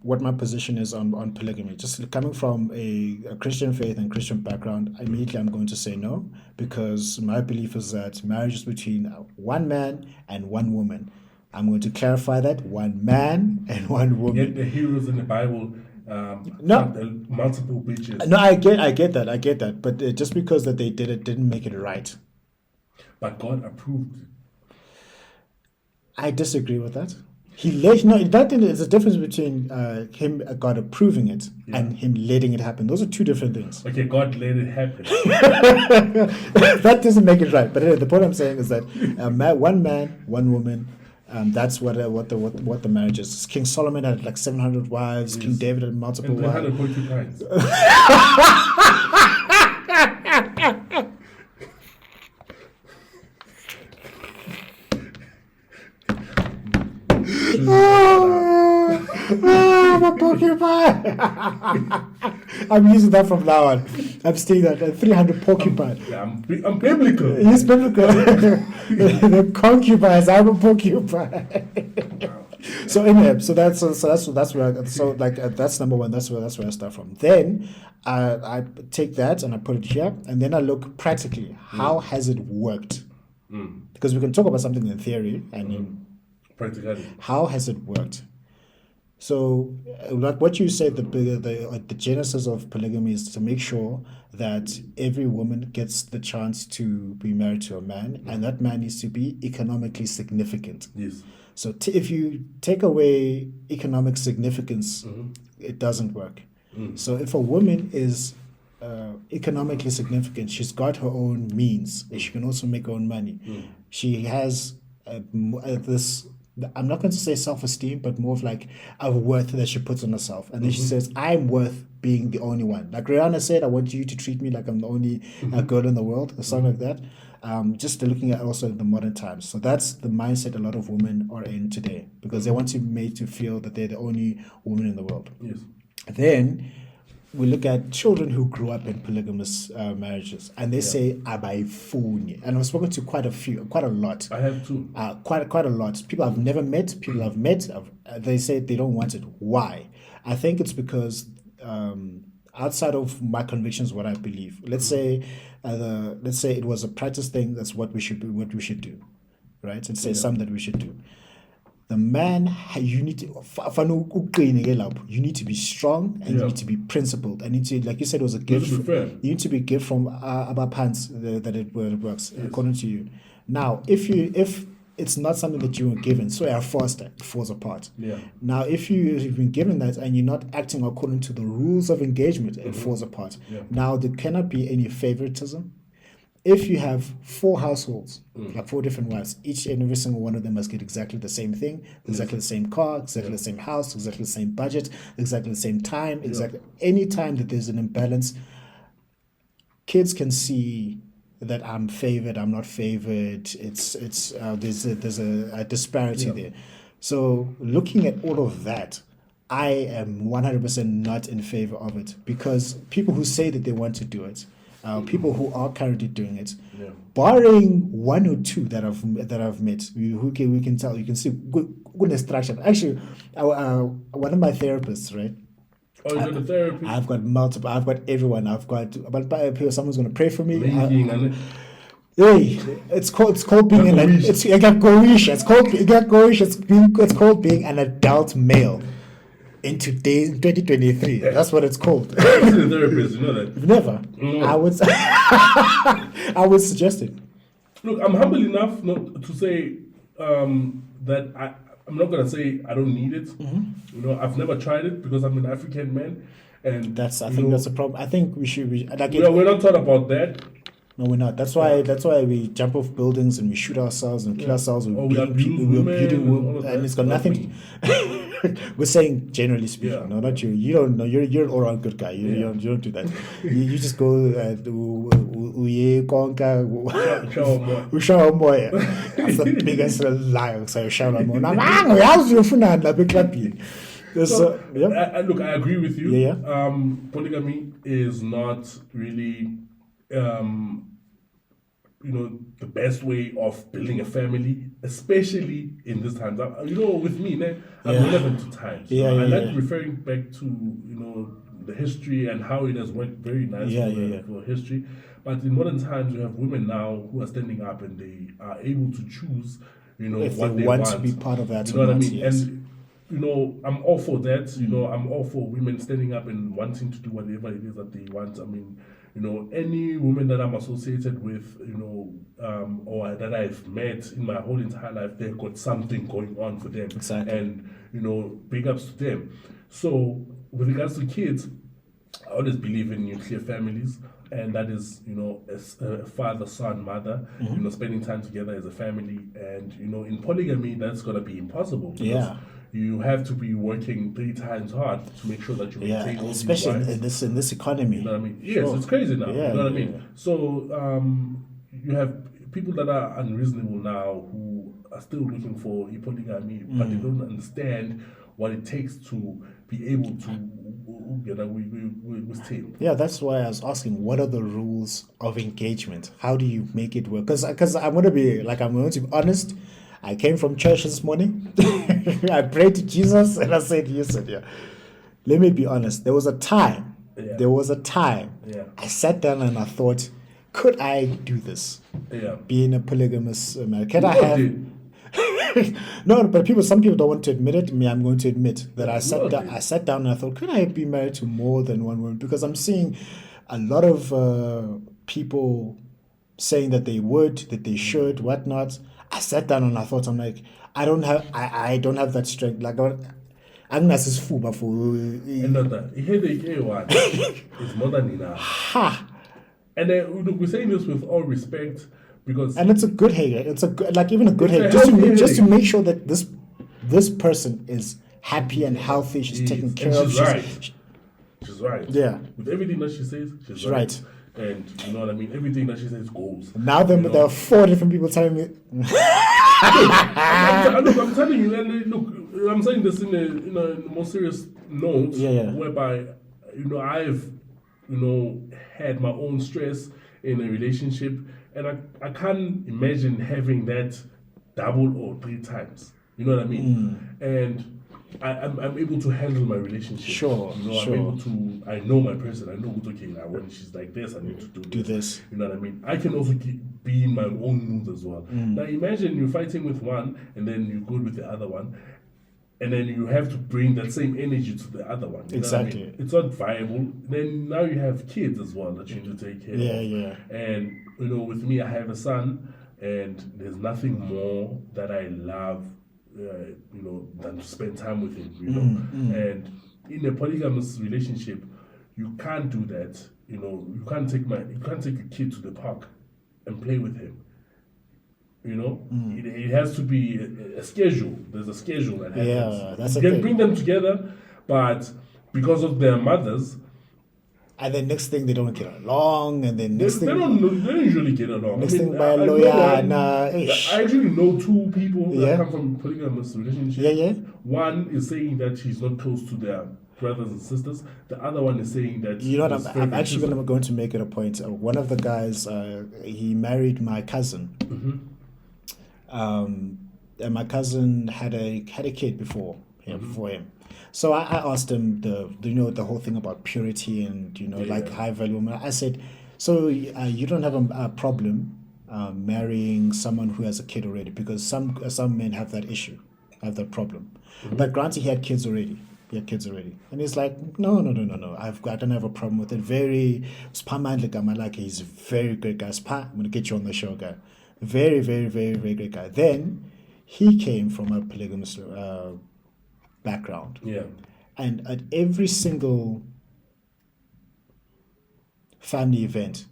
what my position is on polygamy. Just coming from a Christian faith and Christian background, immediately I'm going to say no, because my belief is that marriage is between one man and one woman. I'm going to clarify that: one man and one woman.
Yet the heroes in the Bible multiple bitches.
No, I get that. But just because that they did it didn't make it right.
But God approved.
I disagree with that. That is a difference between God approving it and him letting it happen. Those are two different things.
Okay, God let it happen.
That doesn't make it right. But anyway, the point I'm saying is that one man, one woman. That's what the marriage is. King Solomon had like 700 wives. Yes. King David had multiple wives.
300 porcupines.
I'm a porcupine. I'm using that from now on. I'm staying at 300 porcupine.
I'm biblical.
He's biblical. The concubines. I'm a porcupine. So anyway, that's where that's number one. That's where I start from. Then I take that and I put it here, and then I look practically. How has it worked? Because we can talk about something in theory and in
practically.
How has it worked? So, like what you said, the genesis of polygamy is to make sure that every woman gets the chance to be married to a man, and that man needs to be economically significant.
Yes.
So, if you take away economic significance, it doesn't work. So, if a woman is economically significant, she's got her own means, and she can also make her own money. She has this. I'm not going to say self-esteem, but more of like a worth that she puts on herself. And then she says, I'm worth being the only one. Like Rihanna said, I want you to treat me like I'm the only girl in the world, or something like that. Just looking at also the modern times. So that's the mindset a lot of women are in today, because they want to be made to feel that they're the only woman in the world.
Yes.
Then we look at children who grew up in polygamous marriages, and they say abayifuni. And I've spoken to quite a lot.
I have too.
Quite a lot. People I've never met. People I've met. They say they don't want it. Why? I think it's because outside of my convictions, what I believe. Let's say it was a practice thing. That's what we should do. Right? Let's say something that we should do. The man, you need to be strong, and you need to be principled. And like you said, it was a gift. You need to be gift from Abba Pants that it works, according to you. Now, if it's not something that you were given, so you're forced, it falls apart.
Yeah.
Now, if you've been given that and you're not acting according to the rules of engagement, it falls apart.
Yeah.
Now, there cannot be any favoritism. If you have 4 households, like 4 different wives, each and every single one of them must get exactly the same thing, exactly the same car, exactly the same house, exactly the same budget, exactly the same time, any time that there's an imbalance, kids can see that I'm favored, I'm not favored. There's a disparity there. So looking at all of that, I am 100% not in favor of it, because people who say that they want to do it, people who are currently doing it, barring 1 or 2 that I've met, we can tell, you can see good structure. Actually, one of my therapists, right?
Oh, you're the therapist?
I've got multiple. I've got everyone. I've got someone's going to pray for me. Hey, it's called being it's called being an adult male in 2023. That's what it's called.
You're the therapist, you know that?
Never.
No.
I would suggest it.
Look, I'm humble enough not to say that I'm not gonna say I don't need it. You know, I've never tried it because I'm an African man, and
I think that's a problem. I think we should.
We're not taught about that.
No, we're not. That's why we jump off buildings and we shoot ourselves and kill ourselves. We're beating women, and it's got nothing. We're saying generally speaking. No, not you. You don't know. You're an all-round good guy. You don't do that. you just go. That's the biggest lie. So
look, I agree with you.
Yeah.
Polygamy is not really the best way of building a family, especially in this times. With me, I'm relevant to times. I like referring back to the history and how it has worked very nicely for history. But in modern times, you have women now who are standing up and they are able to choose,
if
what
they want to be part of that.
You know what I mean? Yes. And I'm all for that. I'm all for women standing up and wanting to do whatever it is that they want. I mean, any woman that I'm associated with, or that I've met in my whole entire life, they've got something going on for them.
Exactly.
And, big ups to them. So, with regards to kids, I always believe in nuclear families. And that is, a father, son, mother, spending time together as a family. And, in polygamy, that's going to be impossible. You have to be working 3 times hard to make sure that you maintain all
especially
these
in this economy.
You know what I mean? Yes, it's crazy now. You know what I mean? So you have people that are unreasonable now who are still looking for polygamy, but they don't understand what it takes to be able to withstand.
Yeah, that's why I was asking, what are the rules of engagement? How do you make it work? Because I'm going to be honest. I came from church this morning. I prayed to Jesus and I said, listen, yeah. Let me be honest. There was a time.
Yeah.
I sat down and I thought, could I do this?
Yeah.
Being a polygamous man. Can I have... No, but some people don't want to admit it. Me, I'm going to admit that I sat down and I thought, could I be married to more than one woman? Because I'm seeing a lot of people saying that they would, that they should, whatnot. I sat down and I thought, I'm like, I don't have that strength. Like, I'm not as fuba for.
Another, one is more than enough.
Ha!
And then we're saying this with all respect.
And it's a good hate. It's a good, like even a good hate, just to make sure that this person is happy and healthy. She's taken care of.
She's right.
Yeah.
With everything that she says, she's right. And you know what I mean. Everything that she says goes.
Now there are 4 different people telling me.
I'm telling you. And look, I'm saying this in a more serious note.
Yeah.
Whereby I've had my own stress in a relationship. And I can't imagine having that double or 3 times. You know what I mean? And I'm able to handle my relationship.
Sure.
I'm able to. I know my person. I know when she's like this, I need to do this. You know what I mean? I can also be in my own mood as well. Now imagine you're fighting with one, and then you're good with the other one, and then you have to bring that same energy to the other one.
Exactly.
What I mean? It's not viable. Then now you have kids as well that you need to take care of.
Yeah.
And with me, I have a son, and there's nothing more that I love, than to spend time with him. And in a polygamous relationship, you can't do that. You can't take your kid to the park and play with him. It has to be a schedule. There's a schedule that happens.
Yeah, that's
you can bring them together, but because of their mothers.
And then next thing they don't get along, and then next
they don't usually get along.
Next thing by a lawyer,
I actually know 2 people that come from polygamous relationships.
Yeah.
One is saying that he's not close to their brothers and sisters. The other one is saying that
I'm actually going to make it a point. One of the guys, he married my cousin. And my cousin had a kid before him. So I asked him the whole thing about purity and like high value women. I said, so you don't have a problem marrying someone who has a kid already, because some men have that issue, have that problem. But granted, he had kids already. And he's like, no. I don't have a problem with it. He's a very great guy. I'm gonna get you on the show, guy. Very, very, very, very great guy. Then he came from a polygamous background.
Yeah.
And at every single family event,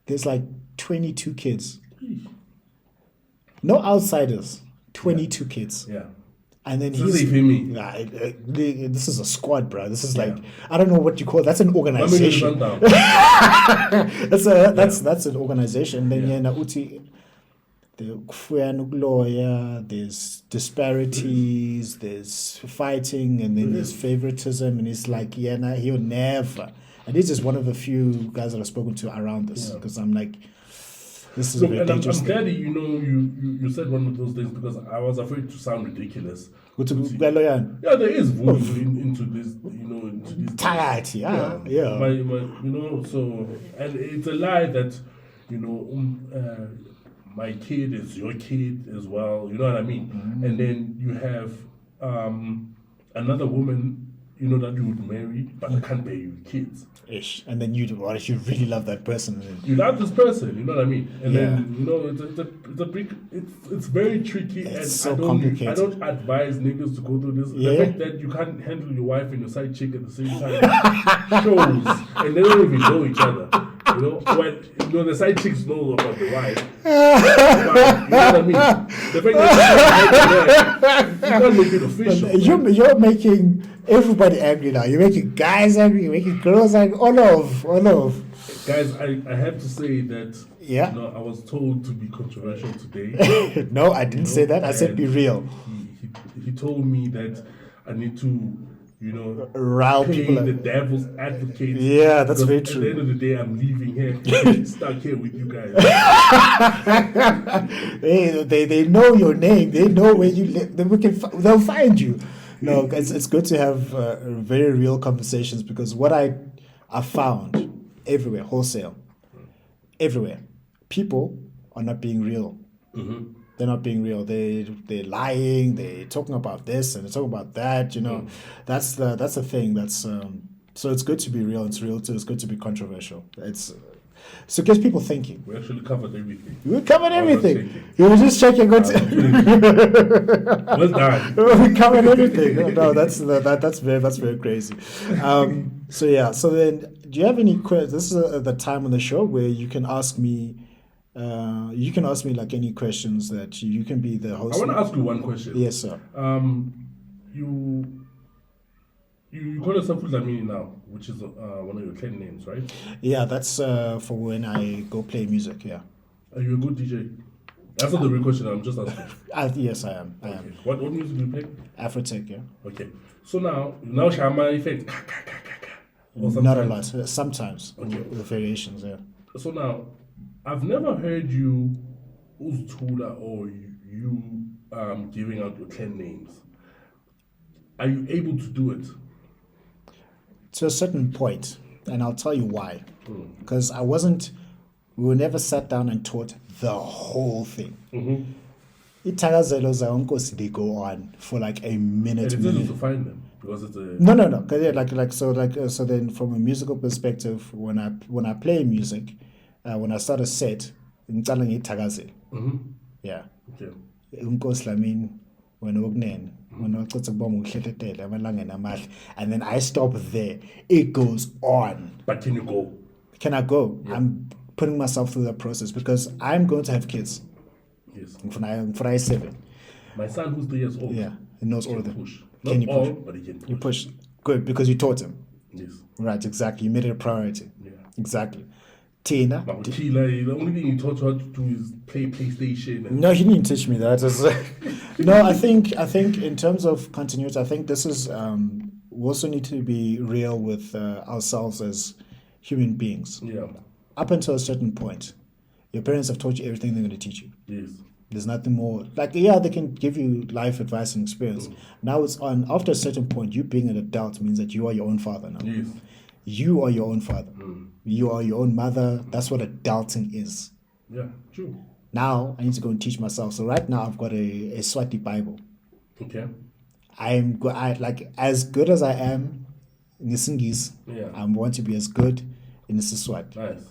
there's like 22 kids. No outsiders. 22 kids.
Yeah.
And then
this
is a squad, bro. This is like, I don't know what you call it. That's an organization. That's an organization. Then there's disparities, there's fighting, and then there's favoritism, and it's like, he'll never. And this is one of the few guys that I've spoken to around this, because I'm like, this is a very dangerous
thing. I'm glad you said one of those things, because I was afraid to sound ridiculous.
Yeah,
there is room into this, into this.
Tight, yeah.
So, and it's a lie that, my kid is your kid as well. You know what I mean? And then you have another woman, that you would marry, but I can't bear you kids.
Ish. And then you really love that person.
You love this person, you know what I mean? And then, it's very tricky.
It's
and
so complicated.
I don't advise niggas to go through this.
Yeah.
The fact that you can't handle your wife and your side chick at the same time shows, and they don't even know each other. When the side chicks know about the wife. But, you know what I mean? The fact that you can't make it official.
You're making everybody angry now. You're making guys angry, you're making girls angry, all of.
Guys, I have to say that
Yeah.
You know, I was told to be controversial today.
No, I didn't say that. I said
and
be real.
He told me that I need to, you know,
Rile
play
people.
the devil's advocate.
Yeah, that's
because
very
at
true.
the end of the day, I'm leaving here, stuck here with you guys.
They know your name. They know where you live. They'll find you. No, it's good to have very real conversations, because what I found everywhere, wholesale, everywhere, people are not being real.
Mm-hmm.
They're not being real. They're lying. They're talking about this and they're talking about that. You know, that's the thing. So it's good to be real. It's real too. It's good to be controversial. So it gets people thinking.
We actually covered everything.
We covered
I was not
everything.
checking.
You were just checking.
Well done.
We covered everything. No, that's very crazy. So yeah. So then, do you have any questions? This is the time on the show where you can ask me. You can ask me like any questions that you can be the host.
I want to ask you one question.
Yes, sir.
You call yourself Dlamini now, which is one of your clan names, right?
Yeah, that's for when I go play music. Yeah.
Are you a good DJ? That's not the real question. I'm just asking.
Yes, I am. I am.
Okay. What music do you play?
Afrotech, yeah.
Okay. So now Shama effect.
Not a lot. Sometimes.
Okay.
With variations, yeah.
So now, I've never heard you Uztula or you giving out your clan names. Are you able to do it?
To a certain point, and I'll tell you why. Because we were never sat down and taught the whole thing. Itagazelo zaonkosi, they go on for like a minute.
And it's easy to find them because it's a
No. 'Cause yeah, so then from a musical perspective, when I play music, when I start a set, ngicala ngiyithakazela. Yeah.
Okay.
Unkosi Dlamini wena wokunene. When I got to bomb and then I stop there. It goes on.
But can you go?
Can I go? Yeah. I'm putting myself through that process because I'm going to have kids.
Yes.
For I 7.
My son, who's 3 years old,
yeah, he knows all of them.
Push.
Can you push?
But he can push.
You push. Good, because you taught him.
Yes.
Right, exactly. You made it a priority.
Yeah.
Exactly. Tina.
But the only thing he taught her to do is play PlayStation.
No, he didn't teach me that. No, I think in terms of continuity, I think this is we also need to be real with ourselves as human beings.
Yeah.
Up until a certain point, your parents have taught you everything they're going to teach you.
Yes.
There's nothing more. Like, yeah, they can give you life advice and experience. Now it's on. After a certain point, you being an adult means that you are your own father now.
Yes.
You are your own father. You are your own mother. That's what adulting is.
Yeah, true.
Now I need to go and teach myself. So right now I've got a Swati Bible.
Okay.
I like as good as I am in Isingis.
Yeah.
I want to be as good in Siswati.
Nice.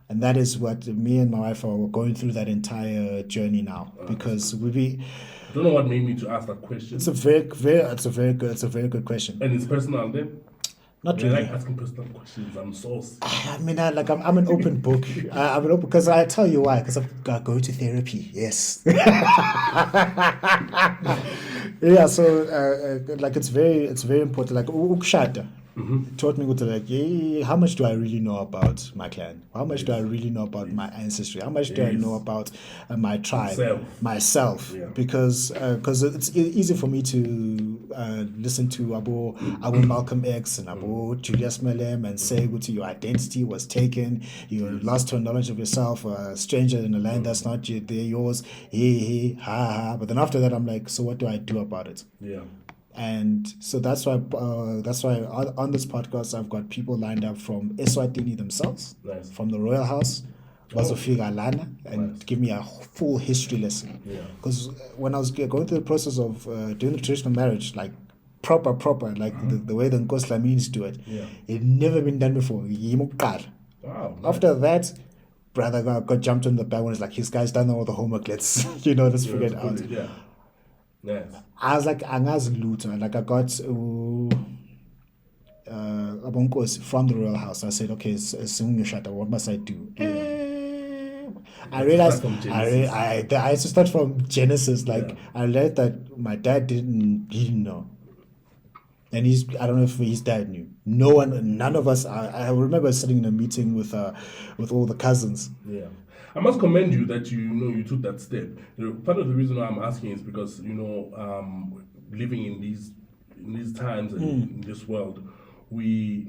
And that is what me and my wife are going through that entire journey now, because
I don't know what made me to ask that question.
it's a very good question.
And it's personal then?
Not
I
really.
like asking personal questions. I'm saucy.
I mean, I'm an open book. I'm an open because I tell you why. Because I go to therapy. Yes. Yeah. So like it's very important. Like ukshada taught me to like, how much do I really know about my clan? How much do I really know about my ancestry? How much do I know about my tribe, myself?
Yeah.
Because it's easy for me to listen to Abu Malcolm X and Abu Julius Malem and say your identity was taken, you lost your knowledge of yourself, a stranger in a land that's not yours, ha. But then after that, I'm like, so what do I do about it?
Yeah.
And so that's why on this podcast I've got people lined up from Eswatini themselves,
Nice.
from the royal house, Bazofika Lana, and give me a full history lesson. Because when I was going through the process of doing the traditional marriage, like proper, like the way the Nkosi Dlamini do it, it never been done before.
Wow. Nice.
After that, brother got jumped on the back when it's like, his guy's done all the homework. Let's let's figure it out.
Yeah. Nice.
I was like, angazi lutho. Like I got Abonkosi from the royal house. I said, okay, what must I do? I realized I had to start from Genesis. Like I learned that my dad didn't know, and I don't know if his dad knew. None of us. I remember sitting in a meeting with all the cousins.
Yeah. I must commend you that you took that step. Part of the reason why I'm asking is because living in these times and in this world, we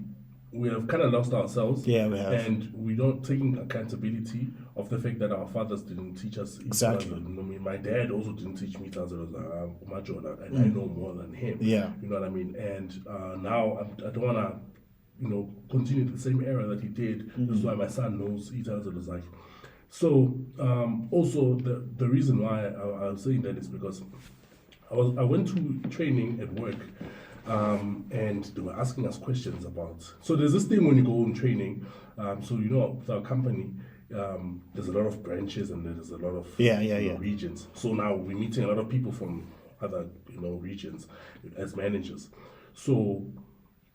have kind of lost ourselves.
Yeah, we have.
And we don't taking accountability of the fact that our fathers didn't teach us.
Exactly.
My dad also didn't teach me Majola, and I know more than him.
Yeah.
You know what I mean? And now I don't want to, continue the same era that he did. That's why my son knows Itazalozaki. So also the reason why I was saying that is because I went to training at work, and they were asking us questions about. So there's this thing when you go on training. So with our company, there's a lot of branches and there's a lot of regions. So now we're meeting a lot of people from other regions as managers. So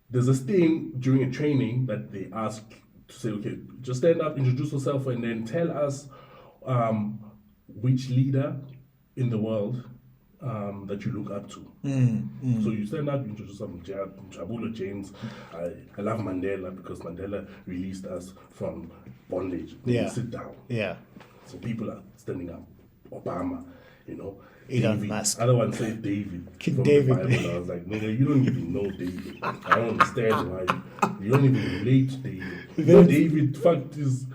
there's this thing during a training that they ask to say, okay, just stand up, introduce yourself, and then tell us which leader in the world that you look up to. So you stand up, introduce yourself, Jabulo James. I love Mandela because Mandela released us from bondage.
Yeah.
Sit down.
Yeah.
So people are standing up. Obama,
Elon Musk.
Other one said David.
King
from
David.
The Bible. I was like, nigga, you don't even know David. I don't understand why you don't even relate to David. David fucked his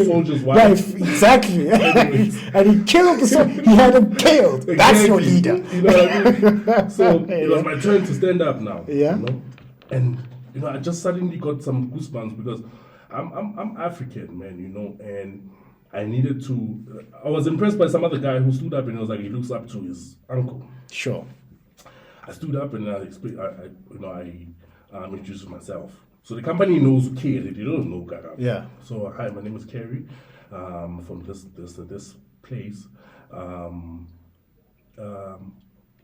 soldier's wife.
Exactly.
Anyways.
And he killed the soldier. He had him killed. That's your leader.
You know what I mean? So it was my turn to stand up now.
Yeah.
And I just suddenly got some goosebumps because I'm African, man, and I needed to. I was impressed by some other guy who stood up and he was like, he looks up to his uncle.
Sure.
I stood up and I introduced myself. So the company knows Kerry. They don't know Karabo.
Yeah.
So hi, my name is Kerry, from this place.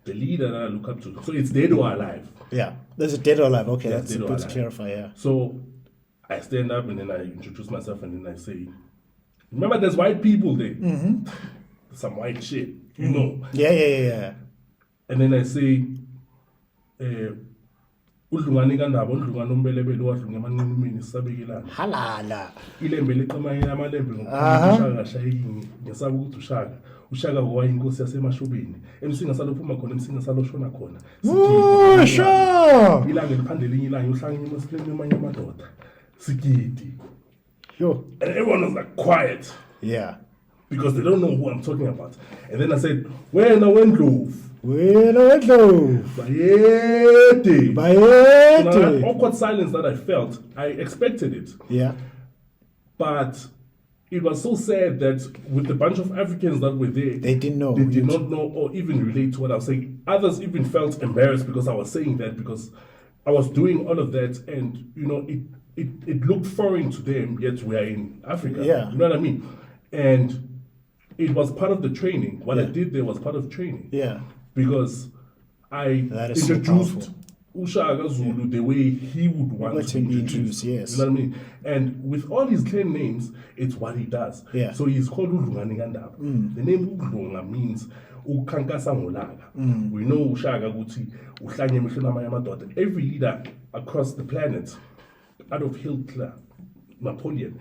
The leader that I look up to. So it's dead or alive.
Yeah. There's a dead or alive. Okay,
Yeah,
that's
dead or
good to
alive.
clarify. Yeah.
So I stand up and then I introduce myself and then I say, remember there's white people there. Some white shit,
Yeah.
And then I say, udlungani kandaba udlungani umbelebele wadlunga emanqinumeni sisabekelana
Halala.
ilembe lecamanye amalembe ngokushaka shayini ngesaba ukuthi ushaka wayinkosi yasemashubeni emsinga salophuma khona emsinga saloshona khona
Oh, sure.
ilanga liphande linye ilanga uhlangene emasifleni amanye amadoda sigidi.
Yo.
And everyone was like quiet
Yeah.
because they don't know who I'm talking about. And then I said, wena wendlovu bayede. So now that awkward silence that I felt, I expected it.
Yeah.
But it was so sad that with the bunch of Africans that were there,
They didn't know.
they did not know or even relate to what I was saying. Others even felt embarrassed because I was saying that, because I was doing all of that, and it looked foreign to them, yet we are in Africa.
Yeah.
You know what I mean? And it was part of the training. What I
Yeah.
did there was part of training.
Yeah.
Because I
That is so
introduced
powerful.
Ushaga Zulu the way he would want
Let
to
him
be
be
introduced.
introduced, yes.
You know what I mean? And with all his clan names, it's what he does.
Yeah.
So he's called Udlungani Kandaba. The name Udlunga means ukhankasa ngolaka. We know Ushaga ukuthi uhlanye emehlweni amanye amadoda. Every leader across the planet, Adolf Hitler, Napoleon,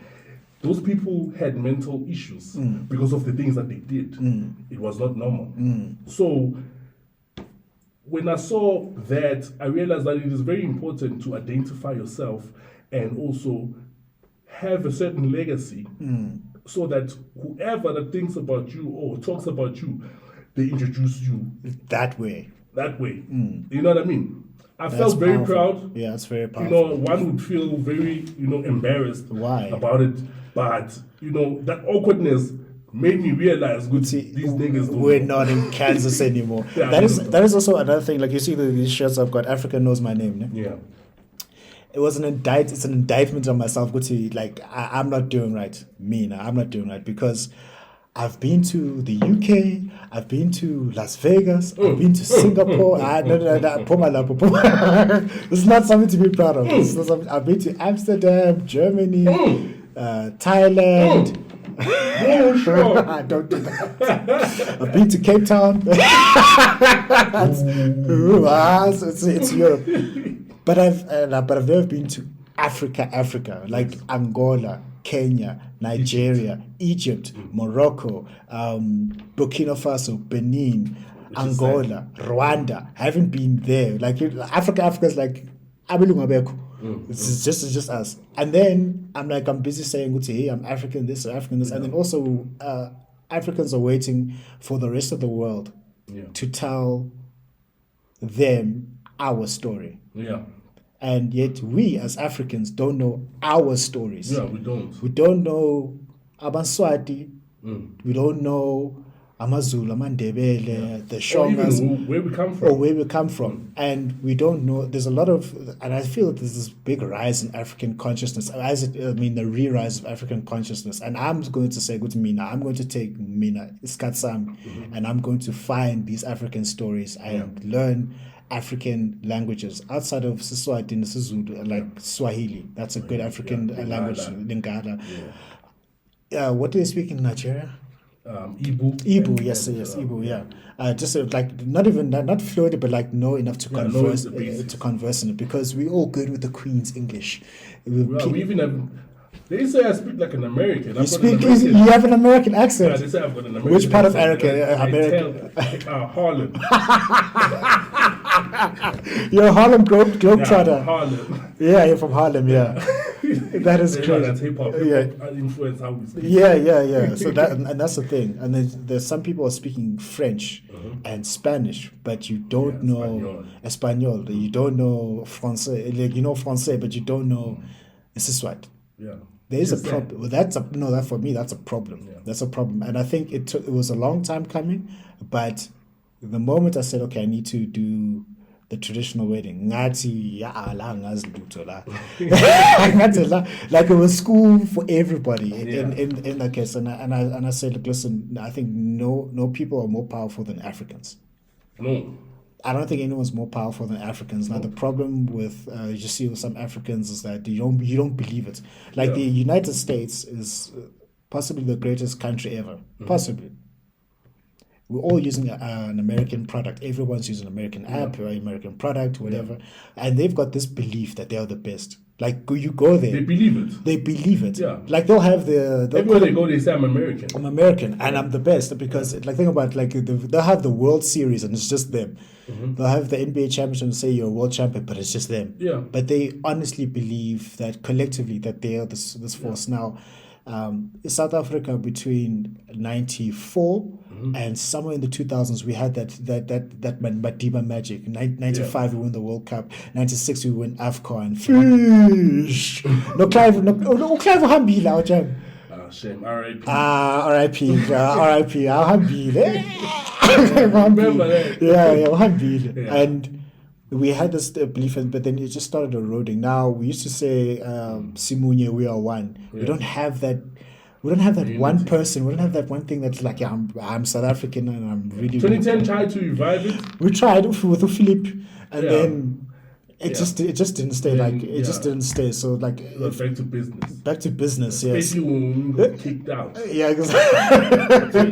those people had mental issues because of the things that they did. It was not normal. So when I saw that, I realized that it is very important to identify yourself and also have a certain legacy so that whoever that thinks about you or talks about you, they introduce you
That way.
that way. You know what I mean? I
That's
felt very
powerful.
proud.
Yeah, that's very powerful.
One would feel very, embarrassed
Why?
about it. But, that awkwardness made me realize, good,
See,
these niggas don't
we're
know.
not in Kansas anymore.
Yeah,
that
they
is
don't know.
that is also another thing. Like you see these shirts I've got, Africa knows my name. Ne?
Yeah.
It was it's an indictment on myself. Good to like I'm not doing right. I'm not doing right because I've been to the UK, I've been to Las Vegas, I've been to Singapore. This is not something to be proud of. This is not something, I've been to Amsterdam, Germany, Thailand. Don't do that. I've been to Cape Town. It's Europe. But I've never been to Africa, like Angola, Kenya, Nigeria, Egypt, Morocco, Burkina Faso, Benin, Angola, Rwanda. I haven't been there. Like Africa's like abelungu abekho. It's just us. And then I'm busy saying, hey, I'm African this, African this, and then also Africans are waiting for the rest of the world to tell them our story.
Yeah.
And yet we as Africans don't know our stories.
Yeah, we don't.
We don't know Abanswati. We don't know Amazulu, Amandebele, the Shongas.
Or even where we come from.
And we don't know, there's a lot of, and I feel that there's this big rise in African consciousness, the re-rise of African consciousness. And I'm going to say, I'm going to take Mina, Iskatsam, and I'm going to find these African stories and learn African languages outside of Siswati and Sizulu, like Swahili. That's a good African language, Lingala. What do they speak in Nigeria? Igbo, yes, Igbo, yeah. Just not fluent, but like know enough to converse in it, because we're all good with the Queen's English.
We even have. They say I speak like an American.
You have an American accent.
Yeah, they say I've got an American.
Which part of
accent.
America?
Harlem.
You're a Harlem Globetrotter.
Harlem.
Yeah, you're from Harlem. Yeah, that is crazy.
That's hip hop. Influence how we speak.
Yeah. So that's the thing. And then there's some people are speaking French and Spanish, but you don't know Espanol. You don't know Francais. Like, you know Francais, but you don't know Siswati.
Yeah.
There is a problem. Well, that for me, that's a problem. Yeah. That's a problem. And I think it was a long time coming, but the moment I said, okay, I need to do the traditional wedding, like it was school for everybody in that case. And I said, look, listen, I think no people are more powerful than Africans.
No.
I don't think anyone's more powerful than Africans. Now, the problem with you see with some Africans is that you don't believe it. Like the United States is possibly the greatest country ever. Possibly. We're all using an American product. Everyone's using an American app or American product, whatever. And they've got this belief that they are the best. Like, you go there. They believe it.
Yeah.
Like, they'll have everywhere
they go, they say, I'm American.
I'm American, and I'm the best. Because, like, think about, like, they'll have the World Series, and it's just them. They'll have the NBA championship and say you're a world champion, but it's just them.
Yeah.
But they honestly believe that collectively that they are this force. Now, South Africa between 94 and somewhere in the 2000s, we had that Madiba magic. 95 we win the World Cup. 96 we win AFCON. Fish. No Clive uhambile awujambi.
Shame. R.I.P.
R.I.P. Uhambile.
Remember that?
Yeah, uhambile. And we had this belief, but then it just started eroding. Now, we used to say, Simunye, we are one. Yeah. We don't have that. We don't have that unity. One person. We don't have that one thing that's like, I'm South African and I'm really.
2010 tried to revive it.
We tried with Philip, and then it just didn't stay. It just didn't stay. So like
back to business.
Back to business. Yes.
Especially when we got kicked out.
Yeah, exactly.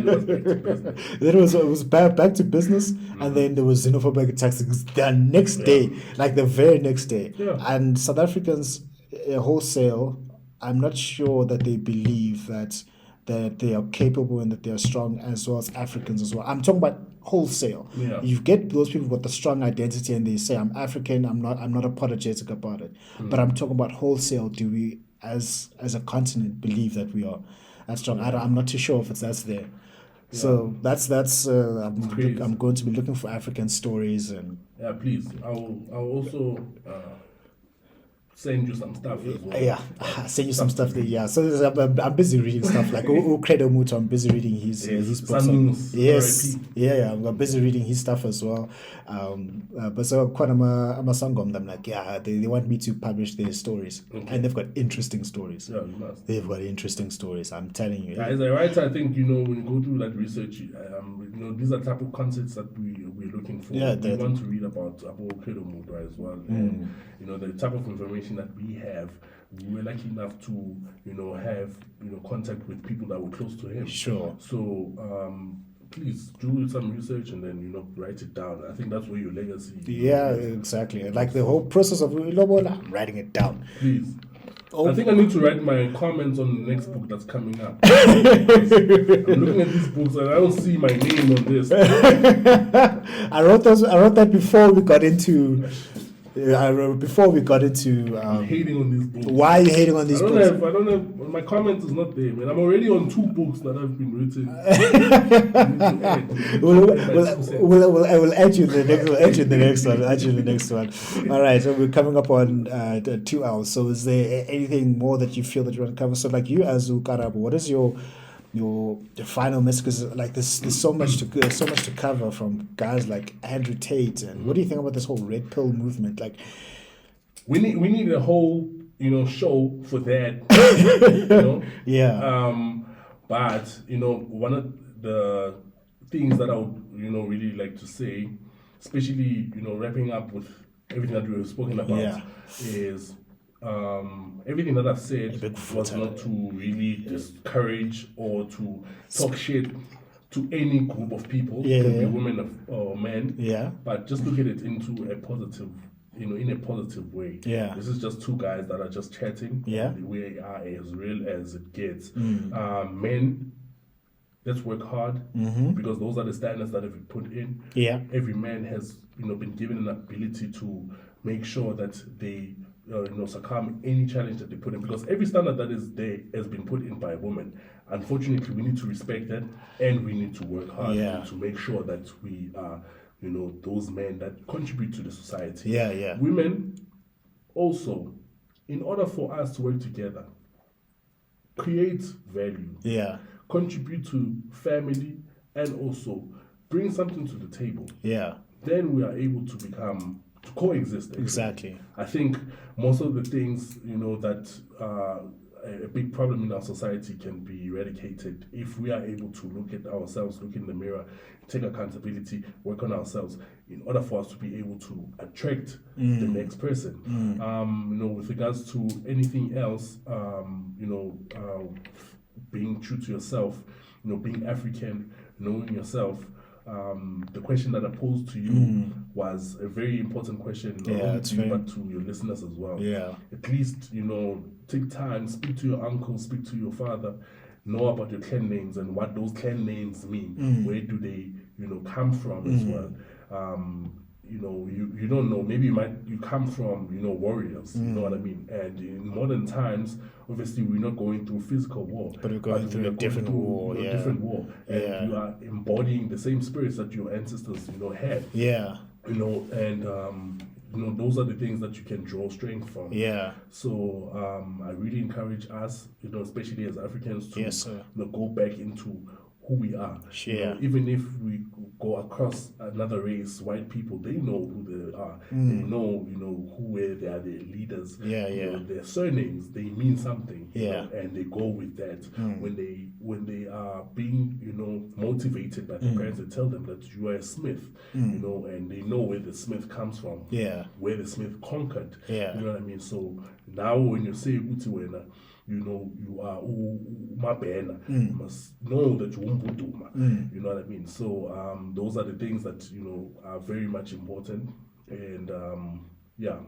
Then it was back to business, and then there was xenophobic attacks the next day, like the very next day.
Yeah.
And South Africans wholesale, I'm not sure that they believe that they are capable and that they are strong as well as Africans as well. I'm talking about wholesale.
Yeah.
You get those people with a strong identity and they say, I'm African, I'm not apologetic about it. But I'm talking about wholesale. Do we as a continent believe that we are as strong? I'm not too sure if that's there. Yeah. So that's I'm going to be looking for African stories and
please. I'll also send you some stuff as well.
Yeah, send you some stuff there. Yeah, so I'm busy reading stuff like Credo Muto. I'm busy reading his books. Yes, I'm busy reading his stuff as well. But so quite I'm a sangom. I'm like, they want me to publish their stories, and they've got interesting stories.
Yeah, you must.
They've got interesting stories. I'm telling you.
As a writer, I think when you go through that research, these are type of concepts that we're looking for.
Yeah,
we want to read about Credo Muto as well. And, the type of information that we have, we were lucky enough to, have, contact with people that were close to him.
Sure.
So, please do some research and then, write it down. I think that's where your legacy.
Yeah, exactly. Like the whole process of I'm writing it down.
Please. I think I need to write my comments on the next book that's coming up. I'm looking at these books and I don't see my name on this.
I wrote that before we got into. Before we got into
I'm hating on these books.
why are you hating on these books?
I don't know. My comment is not there, man. I'm already on 2 books that have been written.
We'll add you the next. We'll add you the next one. Add you the next one. All right. So we're coming up on 2 hours. So is there anything more that you feel that you want to cover? So like you as Karabo, what is your final message? Because like there's so much to cover from guys like Andrew Tate, and what do you think about this whole red pill movement? Like
we need a whole show for that.
Yeah.
But one of the things that I would really like to say, especially wrapping up with everything that we've spoken about, is everything that I've said was not to really discourage or to talk shit to any group of people, could be women or men, but just look at it into a positive, in a positive way. This is just 2 guys that are just chatting. We are as real as it gets. Men, let's work hard, because those are the standards that have been put in. Every man has been given an ability to make sure that they succumb any challenge that they put in, because every standard that is there has been put in by a woman. Unfortunately, we need to respect that, and we need to work hard to make sure that we are those men that contribute to the society. Women also, in order for us to work together, create value, contribute to family, and also bring something to the table, then we are able to coexist. Actually.
Exactly.
I think most of the things that a big problem in our society can be eradicated if we are able to look at ourselves, look in the mirror, take accountability, work on ourselves in order for us to be able to attract the next person. With regards to anything else, being true to yourself, being African, knowing yourself. The question that I posed to you was a very important question, not only to you but to your listeners as well. At least, take time, speak to your uncle, speak to your father, know about your clan names and what those clan names mean. Where do they, come from as well? You don't know. Maybe you come from, warriors. You know what I mean? And in modern times, obviously, we're not going through physical war,
but we're going through a different war.
Different war, and you are embodying the same spirits that your ancestors, had. And those are the things that you can draw strength from. So I really encourage us, especially as Africans, to go back into who we are. Even if we go across another race, white people, they know who they are. They know, who they are, their leaders. Their surnames, they mean something. And they go with that. When they are being, motivated by the parents, they tell them that you are a Smith, and they know where the Smith comes from. Where the Smith conquered. You know what I mean? So now when you say Utiwena, you are Mabena. You must know that you Umbuduma. You know what I mean? So those are the things that are very much important. And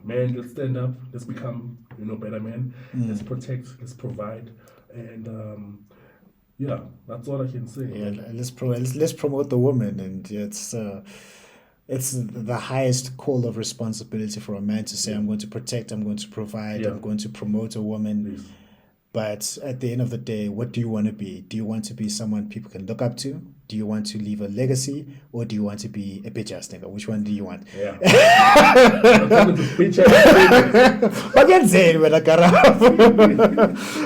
man, let's stand up. Let's become better men. Let's protect. Let's provide. And that's all I can say.
Let's promote the woman, and it's the highest call of responsibility for a man to say, I'm going to protect, I'm going to provide, I'm going to promote a woman. But at the end of the day, what do you want to be? Do you want to be someone people can look up to? Do you want to leave a legacy, or do you want to be a bitch ass nigga? Which one do you want?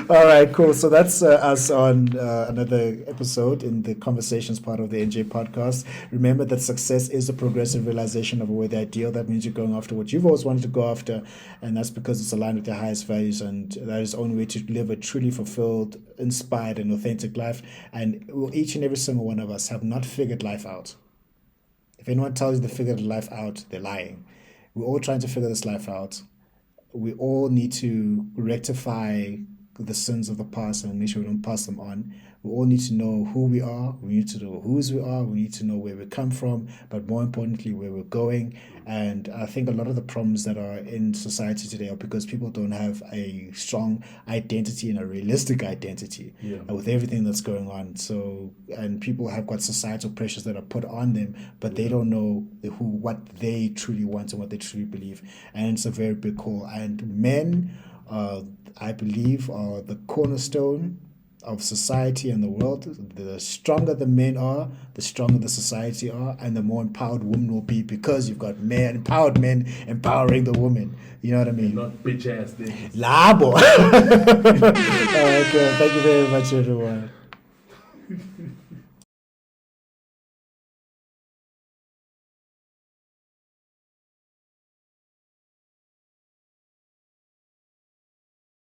All right, cool. So that's us on another episode in the conversations part of the NJ podcast. Remember that success is a progressive realization of a worthy ideal. That means you're going after what you've always wanted to go after, and that's because it's aligned with your highest values, and that is the only way to live a truly fulfilled, inspired, and authentic life. And each and every single one of us have not figured life out. If anyone tells you they figured life out, they're lying. We're all trying to figure this life out. We all need to rectify the sins of the past and make sure we don't pass them on. We all need to know who we are. We need to know whose we are. We need to know where we come from, but more importantly, where we're going. And I think a lot of the problems that are in society today are because people don't have a strong identity and a realistic identity with everything that's going on. So, and people have got societal pressures that are put on them, but they don't know what they truly want and what they truly believe. And it's a very big call. And men, I believe, are the cornerstone of society and the world. The stronger the men are, the stronger the society are, and the more empowered women will be, because you've got empowered men empowering the women. You know what I mean?
Not bitch ass niggas.
Labo. All right, cool. Thank you very much, everyone.